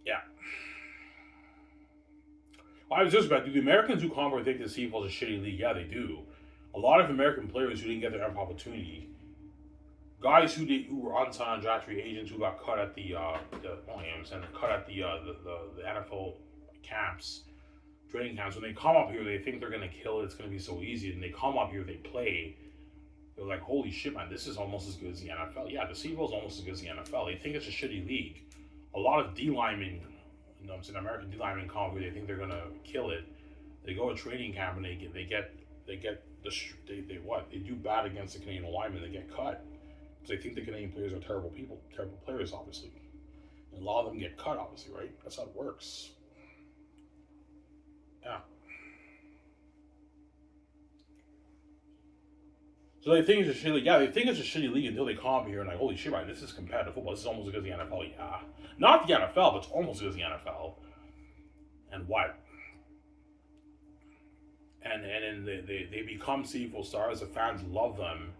Yeah. I was just about, do the Americans who come or think the CFL is a shitty league? Yeah, they do. A lot of American players who didn't get their opportunity, guys who were unsigned draft free agents who got cut at cut at the NFL camps, training camps. When they come up here, they think they're gonna kill it. It's gonna be so easy. And they come up here, they play. They're like, holy shit, man, this is almost as good as the NFL. Yeah, the CFL is almost as good as the NFL. They think it's a shitty league. A lot of D linemen, American D linemen come here. They think they're gonna kill it. They go to training camp and they do bad against the Canadian linemen. They get cut because they think the Canadian players are terrible players, obviously. And a lot of them get cut, obviously, right? That's how it works. Yeah. So they think it's a shitty league. Yeah, they think it's a shitty league until they come up here and like, holy shit, man, this is competitive football. This is almost as good as the NFL. Yeah, not the NFL, but it's almost as good as the NFL. And what? And then they become CFL stars. The fans love them,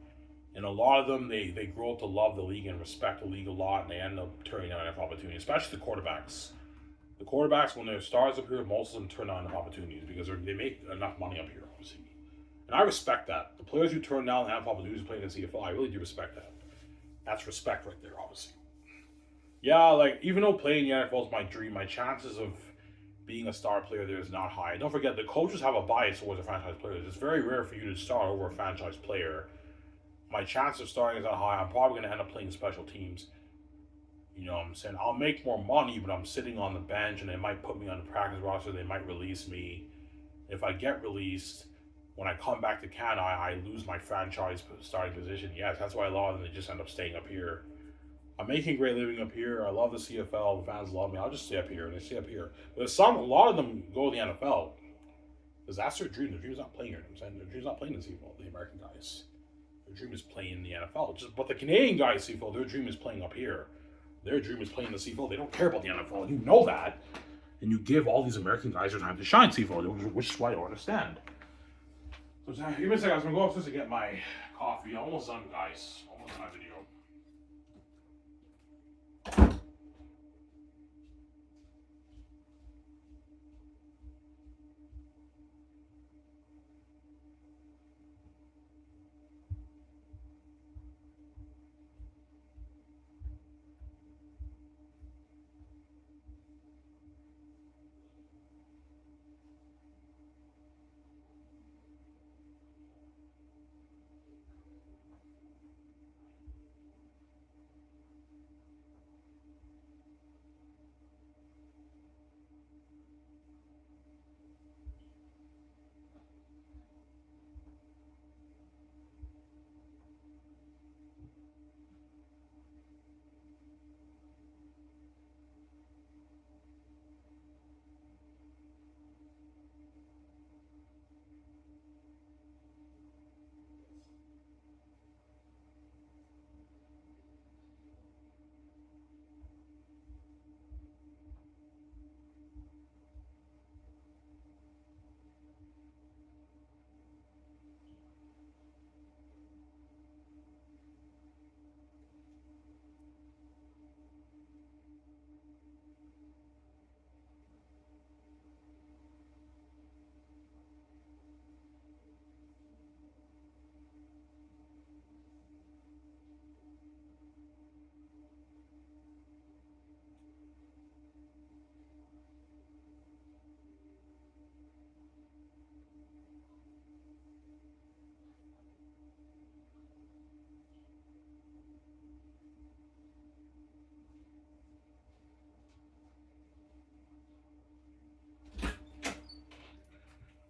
and a lot of them they grow up to love the league and respect the league a lot, and they end up turning down NFL opportunities, especially the quarterbacks. The quarterbacks, when they're stars up here, most of them turn down opportunities because they make enough money up here, obviously. And I respect that. The players who turn down NFL opportunities playing in CFL, I really do respect that. That's respect right there, obviously. Yeah, like, even though playing in the NFL is my dream, my chances of being a star player there is not high. Don't forget, the coaches have a bias towards the franchise players. It's very rare for you to start over a franchise player. My chance of starting is not high. I'm probably going to end up playing special teams. You know what I'm saying? I'll make more money, but I'm sitting on the bench, and they might put me on the practice roster. They might release me. If I get released, when I come back to Canada, I lose my franchise starting position. Yes, that's why a lot of them, they just end up staying up here. I'm making a great living up here. I love the CFL. The fans love me. I'll just stay up here, and they stay up here. But a lot of them go to the NFL because that's their dream. Their dream is not playing here. I'm saying their dream is not playing in the CFL. The American guys, their dream is playing in the NFL. But the Canadian guys, CFL, their dream is playing up here. Their dream is playing the CFL. They don't care about the NFL, and you know that. And you give all these American guys their time to shine, CFL, which is why I don't understand. So give me a second. I was gonna go upstairs to get my coffee. Almost done, guys. Almost done my video.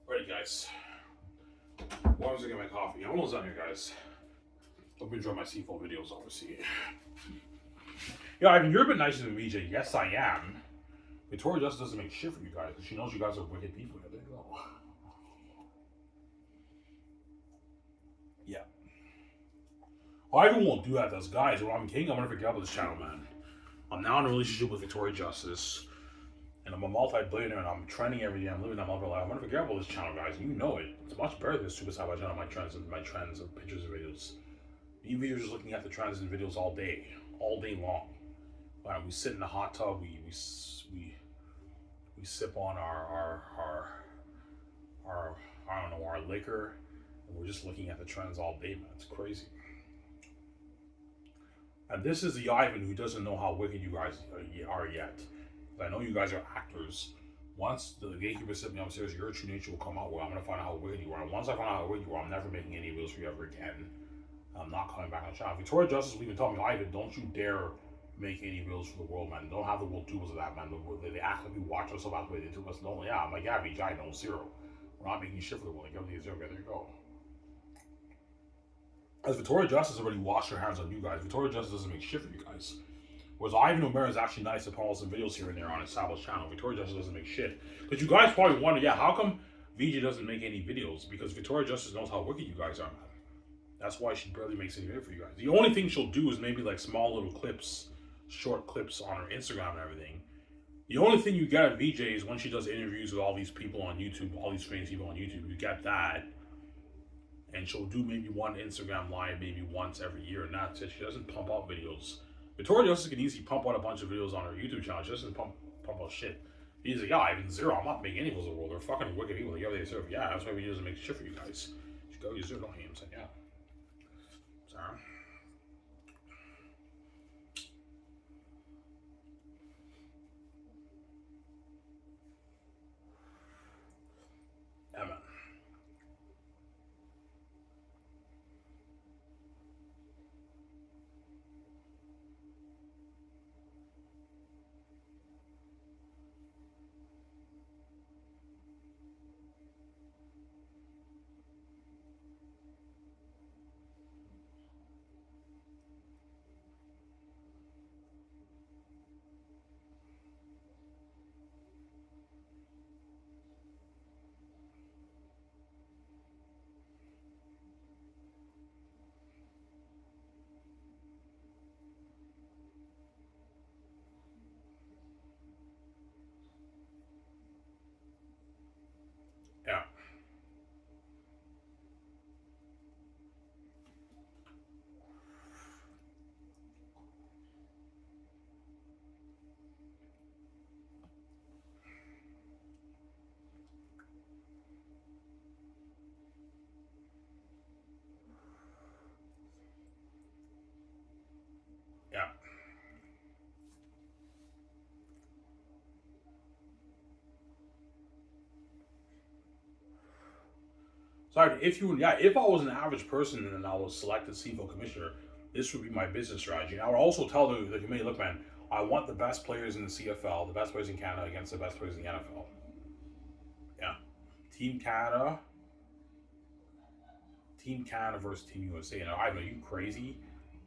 Ready, guys. Why was I getting my coffee? I'm almost done here, guys. Hope you enjoy my CFL videos, obviously. Yeah, I mean, you're a bit nicer than VJ. Yes, I am. Victoria just doesn't make shit for you guys because she knows you guys are wicked people. There you go. Yeah. Ivan won't do that to us guys. When I'm king, I'm gonna forget about this channel, man. I'm now in a relationship with Victoria Justice. And I'm a multi-billionaire and I'm trending every day. I'm living that multi life. I'm gonna forget about this channel, guys. You know it. It's much better than Super Side by channel, my trends of pictures and videos. You videos just looking at the trends and videos all day long. We sit in the hot tub. We sip on our I don't know, our liquor, and we're just looking at the trends all day, man. It's crazy. And this is the Ivan who doesn't know how wicked you guys are yet. I know you guys are actors. Once the gatekeeper set me upstairs, your true nature will come out where I'm going to find out how wicked you are. And once I find out how wicked you are, I'm never making any videos for you ever again. I'm not coming back on the channel. Victoria Justice will even tell me, Ivan, don't you dare make any videos for the world, man. Don't have the world do us of that, man. They act like we watch us about the way they do us. Don't, yeah, I'm like, yeah, VJ, no, zero. We're not making shit for the world. Like, everything is zero. Okay, there you go. As Victoria Justice already washed her hands on you guys. Victoria Justice doesn't make shit for you guys. Whereas Ivan O'Mara is actually nice to put all some videos here and there on his Sabo's channel. Victoria Justice doesn't make shit. Because you guys probably wonder, yeah, how come VJ doesn't make any videos? Because Victoria Justice knows how wicked you guys are, man. That's why she barely makes any video for you guys. The only thing she'll do is maybe like small little clips, short clips on her Instagram and everything. The only thing you get at VJ is when she does interviews with all these people on YouTube, all these famous people on YouTube. You get that. And she'll do maybe one Instagram live maybe once every year, and that's it. She doesn't pump out videos. Victoria Justice can easily pump out a bunch of videos on her YouTube channel. She doesn't pump out shit. He's like, yeah, Ivan zero. I'm not making any videos of the world. They're fucking wicked people. They get what they deserve. Yeah, that's why he doesn't make shit for you guys. You go, you zero, don't hate him. Saying, yeah. Sorry. Yeah. Yeah. Sorry, if I was an average person and I was selected CFL commissioner, this would be my business strategy. And I would also tell the committee, look, man, I want the best players in the CFL, the best players in Canada against the best players in the NFL. Yeah. Team Canada, Team Canada versus Team USA. And I know you crazy.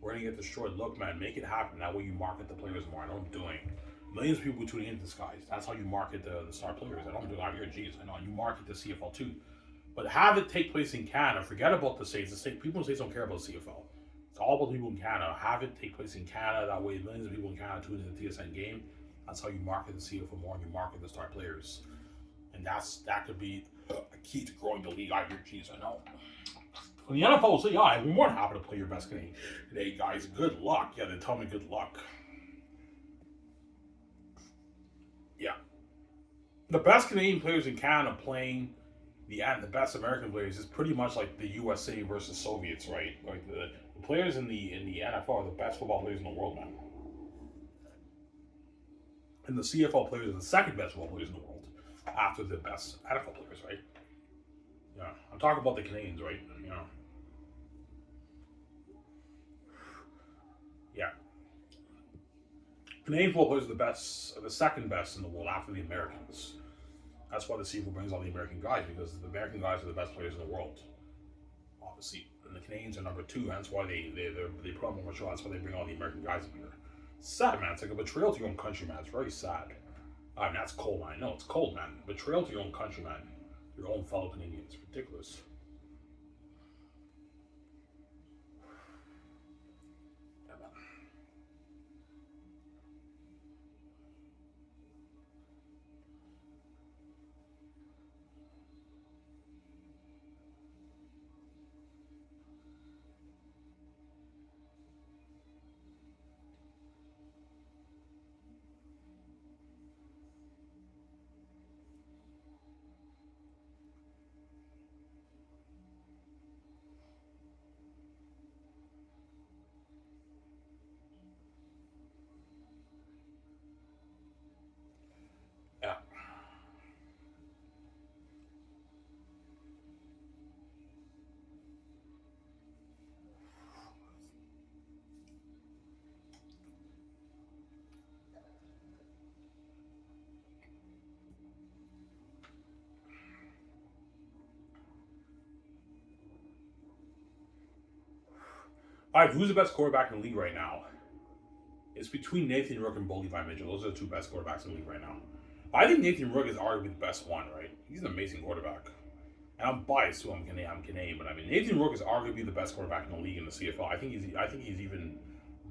We're gonna get destroyed. Look, man, make it happen. That way you market the players more. I know I'm doing. Millions of people tuning into this, guys. That's how you market the star players. I know I'm doing out here. Geez, I know you market the CFL too. But have it take place in Canada. Forget about the states. People in the states don't care about CFL. It's all about people in Canada. Have it take place in Canada. That way, millions of people in Canada tune into the TSN game. That's how you market the CFL more, and you market the star players. And that could be a key to growing the league out here. Geez, I know. When the NFL will say, "Yeah, I'm more than happy to play your best Canadian today, guys. Good luck." Yeah, they tell me good luck. Yeah, the best Canadian players in Canada playing the best American players is pretty much like the USA versus Soviets, right? Like the players in the NFL are the best football players in the world, man. And the CFL players are the second best football players in the world after the best NFL players, right? Yeah, I'm talking about the Canadians, right? Yeah, yeah. Canadian football players are the best, are the second best in the world after the Americans. That's why the CFL brings all the American guys because the American guys are the best players in the world, obviously. And the Canadians are number two. That's why they put on more show. That's why they bring all the American guys up here. Sad, man. It's like a betrayal to your own country, man. It's very sad. I mean, that's cold, man. No, it's cold, man. Betrayal to your own country, man. Your own fellow Canadians. Ridiculous. Yeah, man. Yeah. All right, who's the best quarterback in the league right now? It's between Nathan Rook and Bo Levi Mitchell. Those are the two best quarterbacks in the league right now. I think Nathan Rook is arguably the best one, right? He's an amazing quarterback. And I'm biased too. I'm Canadian, but I mean Nathan Rook is arguably the best quarterback in the league in the CFL. I think he's even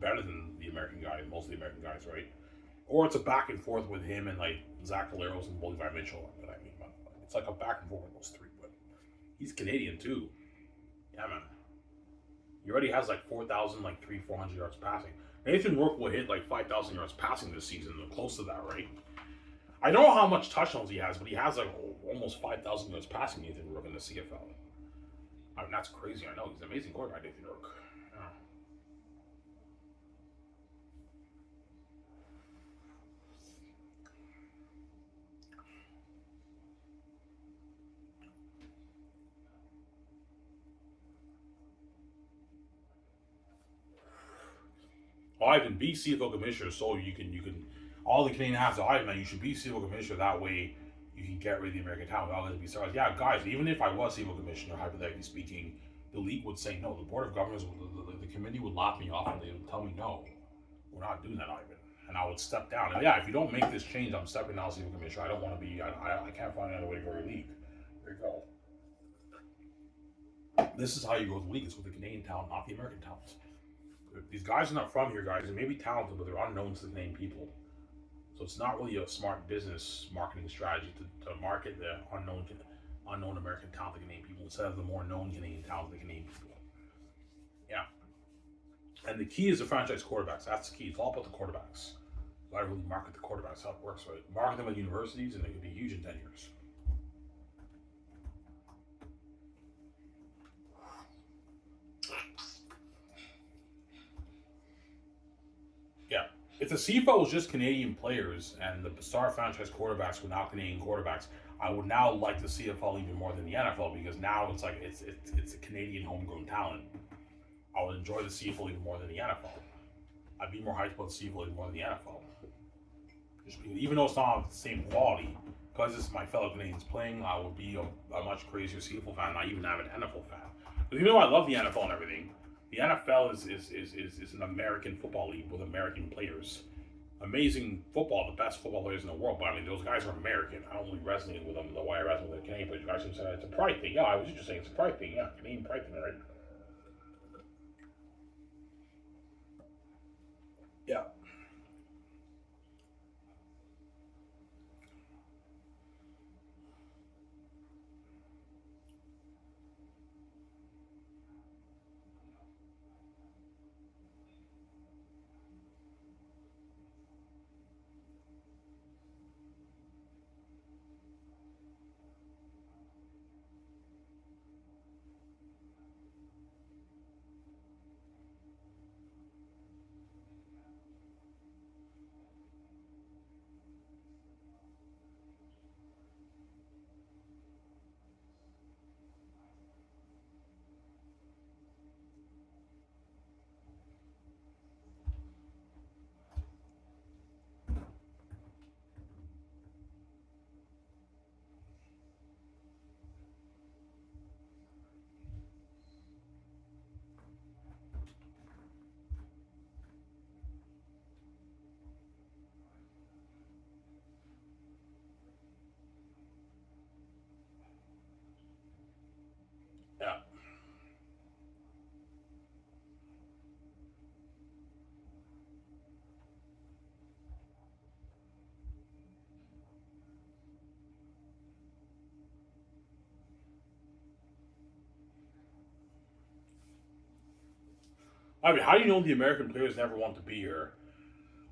better than the American guy, most of the American guys, right? Or it's a back and forth with him and like Zach Valeros and Bo Levi Mitchell. But I mean, it's like a back and forth with those three. But he's Canadian too. Yeah, man. He already has like 4,000, like 400 yards passing. Nathan Rook will hit like 5,000 yards passing this season, close to that, right? I don't know how much touchdowns he has, but he has like almost 5,000 yards passing. Nathan Rook in the CFL. I mean, that's crazy. I know he's an amazing quarterback, Nathan Rook. Yeah. Ivan, be CFL commissioner so you can all the Canadian have to Ivan, you should be CFL commissioner that way you can get rid of the American talent without letting it be stars. Yeah, guys, even if I was CFL commissioner, hypothetically speaking, the league would say no. The board of governors, the committee would laugh me off and they would tell me no, we're not doing that, Ivan. And I would step down. And yeah, if you don't make this change, I'm stepping down as CFL commissioner. I don't want to be. I can't find another way to go to the league. There you go. This is how you go to the league. It's with the Canadian talent, not the American talent. These guys are not from here, guys. They may be talented, but they're unknown to the Canadian people. So it's not really a smart business marketing strategy to market the unknown American talent to Canadian people instead of the more known Canadian talent to Canadian people. Yeah. And the key is the franchise quarterbacks. That's the key. It's all about the quarterbacks. You gotta really market the quarterbacks, how it works, right? Market them at universities and they could be huge in 10 years. Yeah. If the CFL was just Canadian players and the star franchise quarterbacks were now Canadian quarterbacks, I would now like the CFL even more than the NFL because now it's like it's a Canadian homegrown talent. I would enjoy the CFL even more than the NFL. I'd be more hyped about the CFL even more than the NFL. Just because, even though it's not the same quality, because it's my fellow Canadians playing, I would be a much crazier CFL fan, not even have an NFL fan. But even though I love the NFL and everything, the NFL is an American football league with American players. Amazing football, the best football players in the world. But I mean, those guys are American. I don't really resonate with them the way I resonate with the Canadian players. You guys said it's a pride thing. Yeah, I was just saying it's a pride thing. Yeah, Canadian pride thing, right? Yeah. Yeah. I mean, how do you know the American players never want to be here?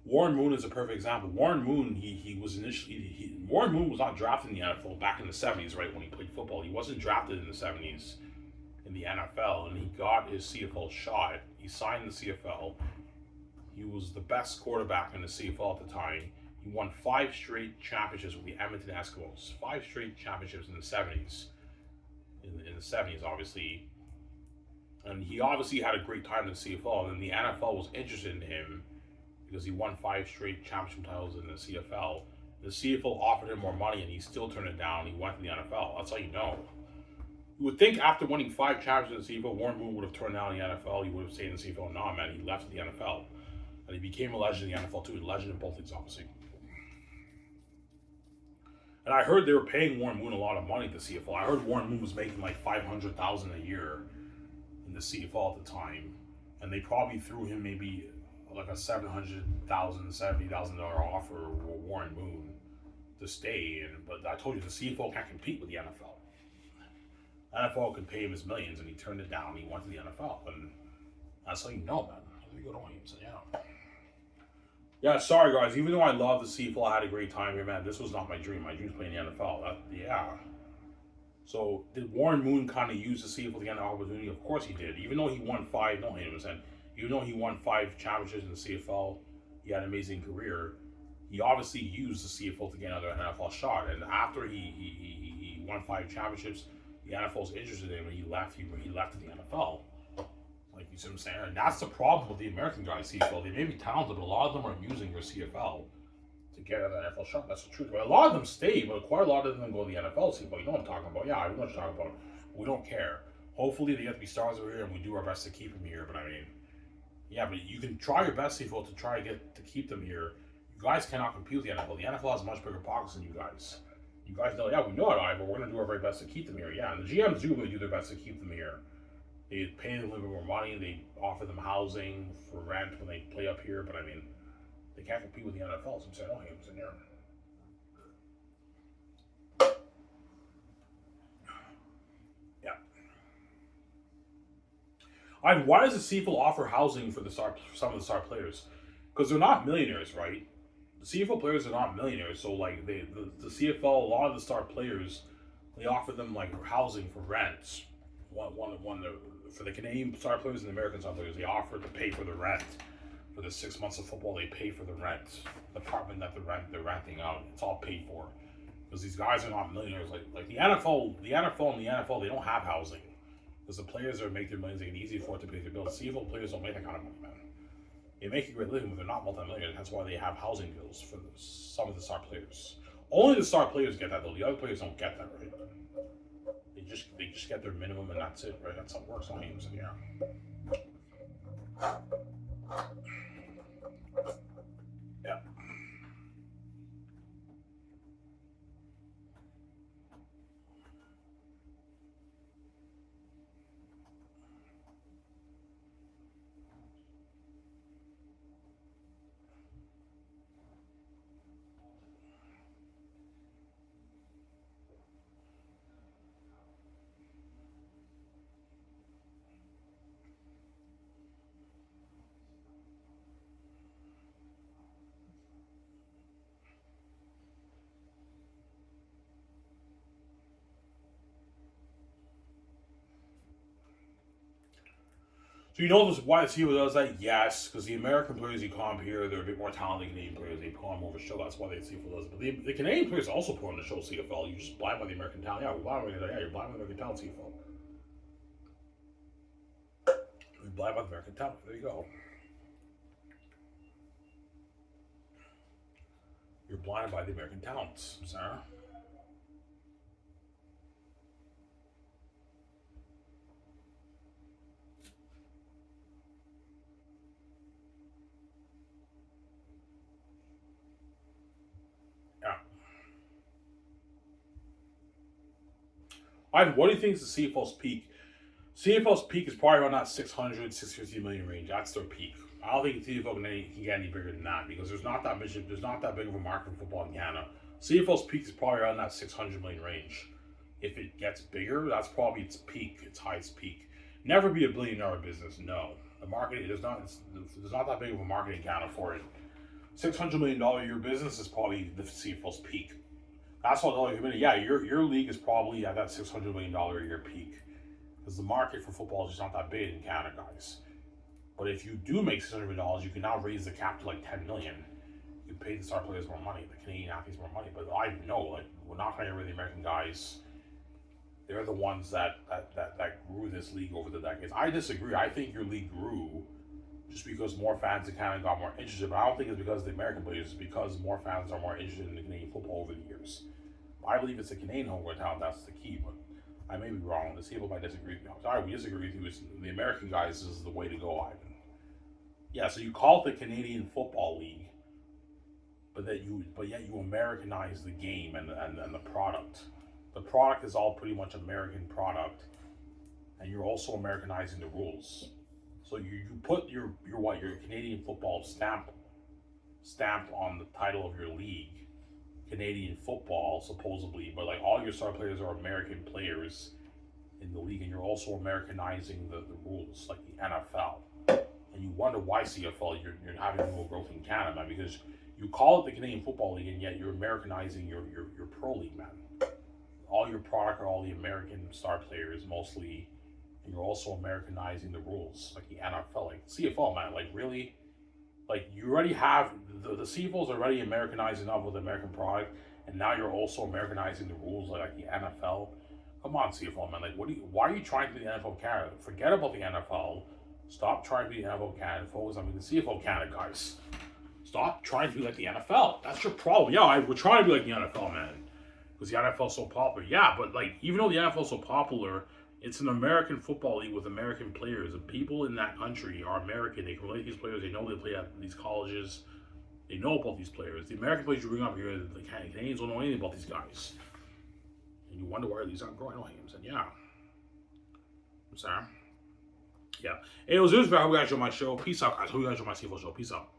Warren Moon is a perfect example. Warren Moon, he was initially Warren Moon was not drafted in the NFL back in the '70s, right when he played football. He wasn't drafted in the '70s in the NFL, and he got his CFL shot. He signed the CFL. He was the best quarterback in the CFL at the time. He won 5 straight championships with the Edmonton Eskimos. 5 straight championships in the '70s. In the '70s, obviously, and he obviously had a great time in the CFL. And then the NFL was interested in him because he won 5 straight championship titles in the CFL. The CFL offered him more money, and he still turned it down. He went to the NFL. That's how you know. You would think after winning 5 championships in the CFL, Warren Moon would have turned down the NFL. He would have stayed in the CFL. Nah, man, he left the NFL, and he became a legend in the NFL too. A legend in both leagues, obviously. And I heard they were paying Warren Moon a lot of money at the CFL. I heard Warren Moon was making like $500,000 a year in the CFL at the time, and they probably threw him maybe like a $70,000 offer for Warren Moon to stay in. But I told you the CFL can't compete with the NFL. NFL could pay him his millions, and he turned it down. He went to the NFL, and that's how you know, man. There you go, Williams. Yeah. Yeah, sorry guys. Even though I love the CFL, I had a great time here, man. This was not my dream. My dream was playing the NFL. Yeah. So did Warren Moon kind of use the CFL to get an opportunity? Of course he did. Even though he won 5, don't hate him, saying, even though he won 5 championships in the CFL, he had an amazing career. He obviously used the CFL to get another NFL shot. And after he won 5 championships, the NFL's interested in him, and he left. He left to the NFL. Like, you see what I'm saying? And that's the problem with the American guys, CFL. They may be talented, but a lot of them are using their CFL to get an NFL shot. That's the truth. But a lot of them stay, but quite a lot of them go to the NFL. CFL. You know what I'm talking about? Yeah, I know what you're talking about. We don't care. Hopefully they get to be stars over here, and we do our best to keep them here. But I mean, yeah, but you can try your best, CFL, to try to keep them here. You guys cannot compete with the NFL. The NFL has much bigger pockets than you guys. You guys know, yeah, we know it, but we're going to do our very best to keep them here. Yeah, and the GMs do really do their best to keep them here. They pay them a little bit more money. They offer them housing for rent when they play up here. But I mean, they can't compete with the NFL. So I'm saying, oh, I'm saying, yeah. Why does the CFL offer housing for some of the star players? Because they're not millionaires, right? The CFL players are not millionaires, so like the CFL, a lot of the star players, they offer them like housing for rent. For the Canadian star players and the American star players, they offer to pay for the rent. For the 6 months of football, they pay for the rent. The apartment that they're renting out, it's all paid for. Because these guys are not millionaires. Like the NFL and the NFL, they don't have housing. Because the players that make their millions, they can easily afford to pay their bills. CFL players don't make that kind of money, man. They make a great living, but they're not multi-millionaires. That's why they have housing deals for some of the star players. Only the star players get that, though. The other players don't get that, right? They just get their minimum, and that's it, right? That's how it works on games, yeah. Yeah. So you know why the CFL does that? Yes, because the American players you comp here, they're a bit more talented than Canadian players. They put on more of a show. That's why the CFL does it. But the Canadian players also put on the show CFL. You just blind by the American talent. Yeah, we're blind by the, yeah, you're blind by the American talent CFL. We're blind by the American talent. There you go. You're blinded by the American talents, Sarah. Yeah. What do you think is the CFL's peak? CFL's peak is probably around that 600, 650 million range. That's their peak. I don't think CFL can get any bigger than that because there's not that big of a market for football in Canada. CFL's peak is probably around that 600 million range. If it gets bigger, that's probably its peak, its highest peak. Never be a $1 billion business. No, the market there's not that big of a market in Canada for it. $600 million a year business is probably the CFL's peak. That's what I'll admit. Yeah, your league is probably at that $600 million a year peak because the market for football is just not that big in Canada, guys. But if you do make $600 million, you can now raise the cap to like $10 million. You can pay the star players more money, the Canadian athletes more money. But I know, like, we're not going to get rid of the American guys. They're the ones that grew this league over the decades. I disagree. I think your league grew just because more fans in Canada got more interested. But I don't think it's because of the American players. It's because more fans are more interested in the Canadian football over the years. I believe it's the Canadian homegrown talent that's the key. But I may be wrong. The people might disagree with me. Sorry, we disagree with you. The American guys is the way to go, Ivan. Yeah, so you call it the Canadian Football League, but yet you Americanize the game and the product. The product is all pretty much American product, and you're also Americanizing the rules. So you put your Canadian football stamped on the title of your league, Canadian football supposedly, but like all your star players are American players in the league, and you're also Americanizing the rules like the NFL. And you wonder why CFL you're having more growth in Canada, man, because you call it the Canadian Football League, and yet you're Americanizing your pro league, man. All your product are all the American star players mostly, and you're also Americanizing the rules, like the NFL, like CFL, man. Like really, like you already have the CFL's already Americanized enough with the American product, and now you're also Americanizing the rules like the NFL. Come on, CFL, man. Like, why are you trying to be the NFL Canada? Forget about the NFL. Stop trying to be the NFL Canada. Focus on the CFL Canada, guys. Stop trying to be like the NFL. That's your problem. Yeah, we're trying to be like the NFL, man. Because the NFL is so popular. Yeah, but like, even though the NFL is so popular, It's an American football league with American players. The people in that country are American. They can relate to these players. They know they play at these colleges. They know about these players. The American players you bring up here, the Canadians don't know anything about these guys. And you wonder why these aren't growing. I said, yeah. I'm sorry. Yeah. Hey, it was good. I hope you guys enjoyed my show. Peace out, guys. Hope you guys enjoyed my CFL show. Peace out.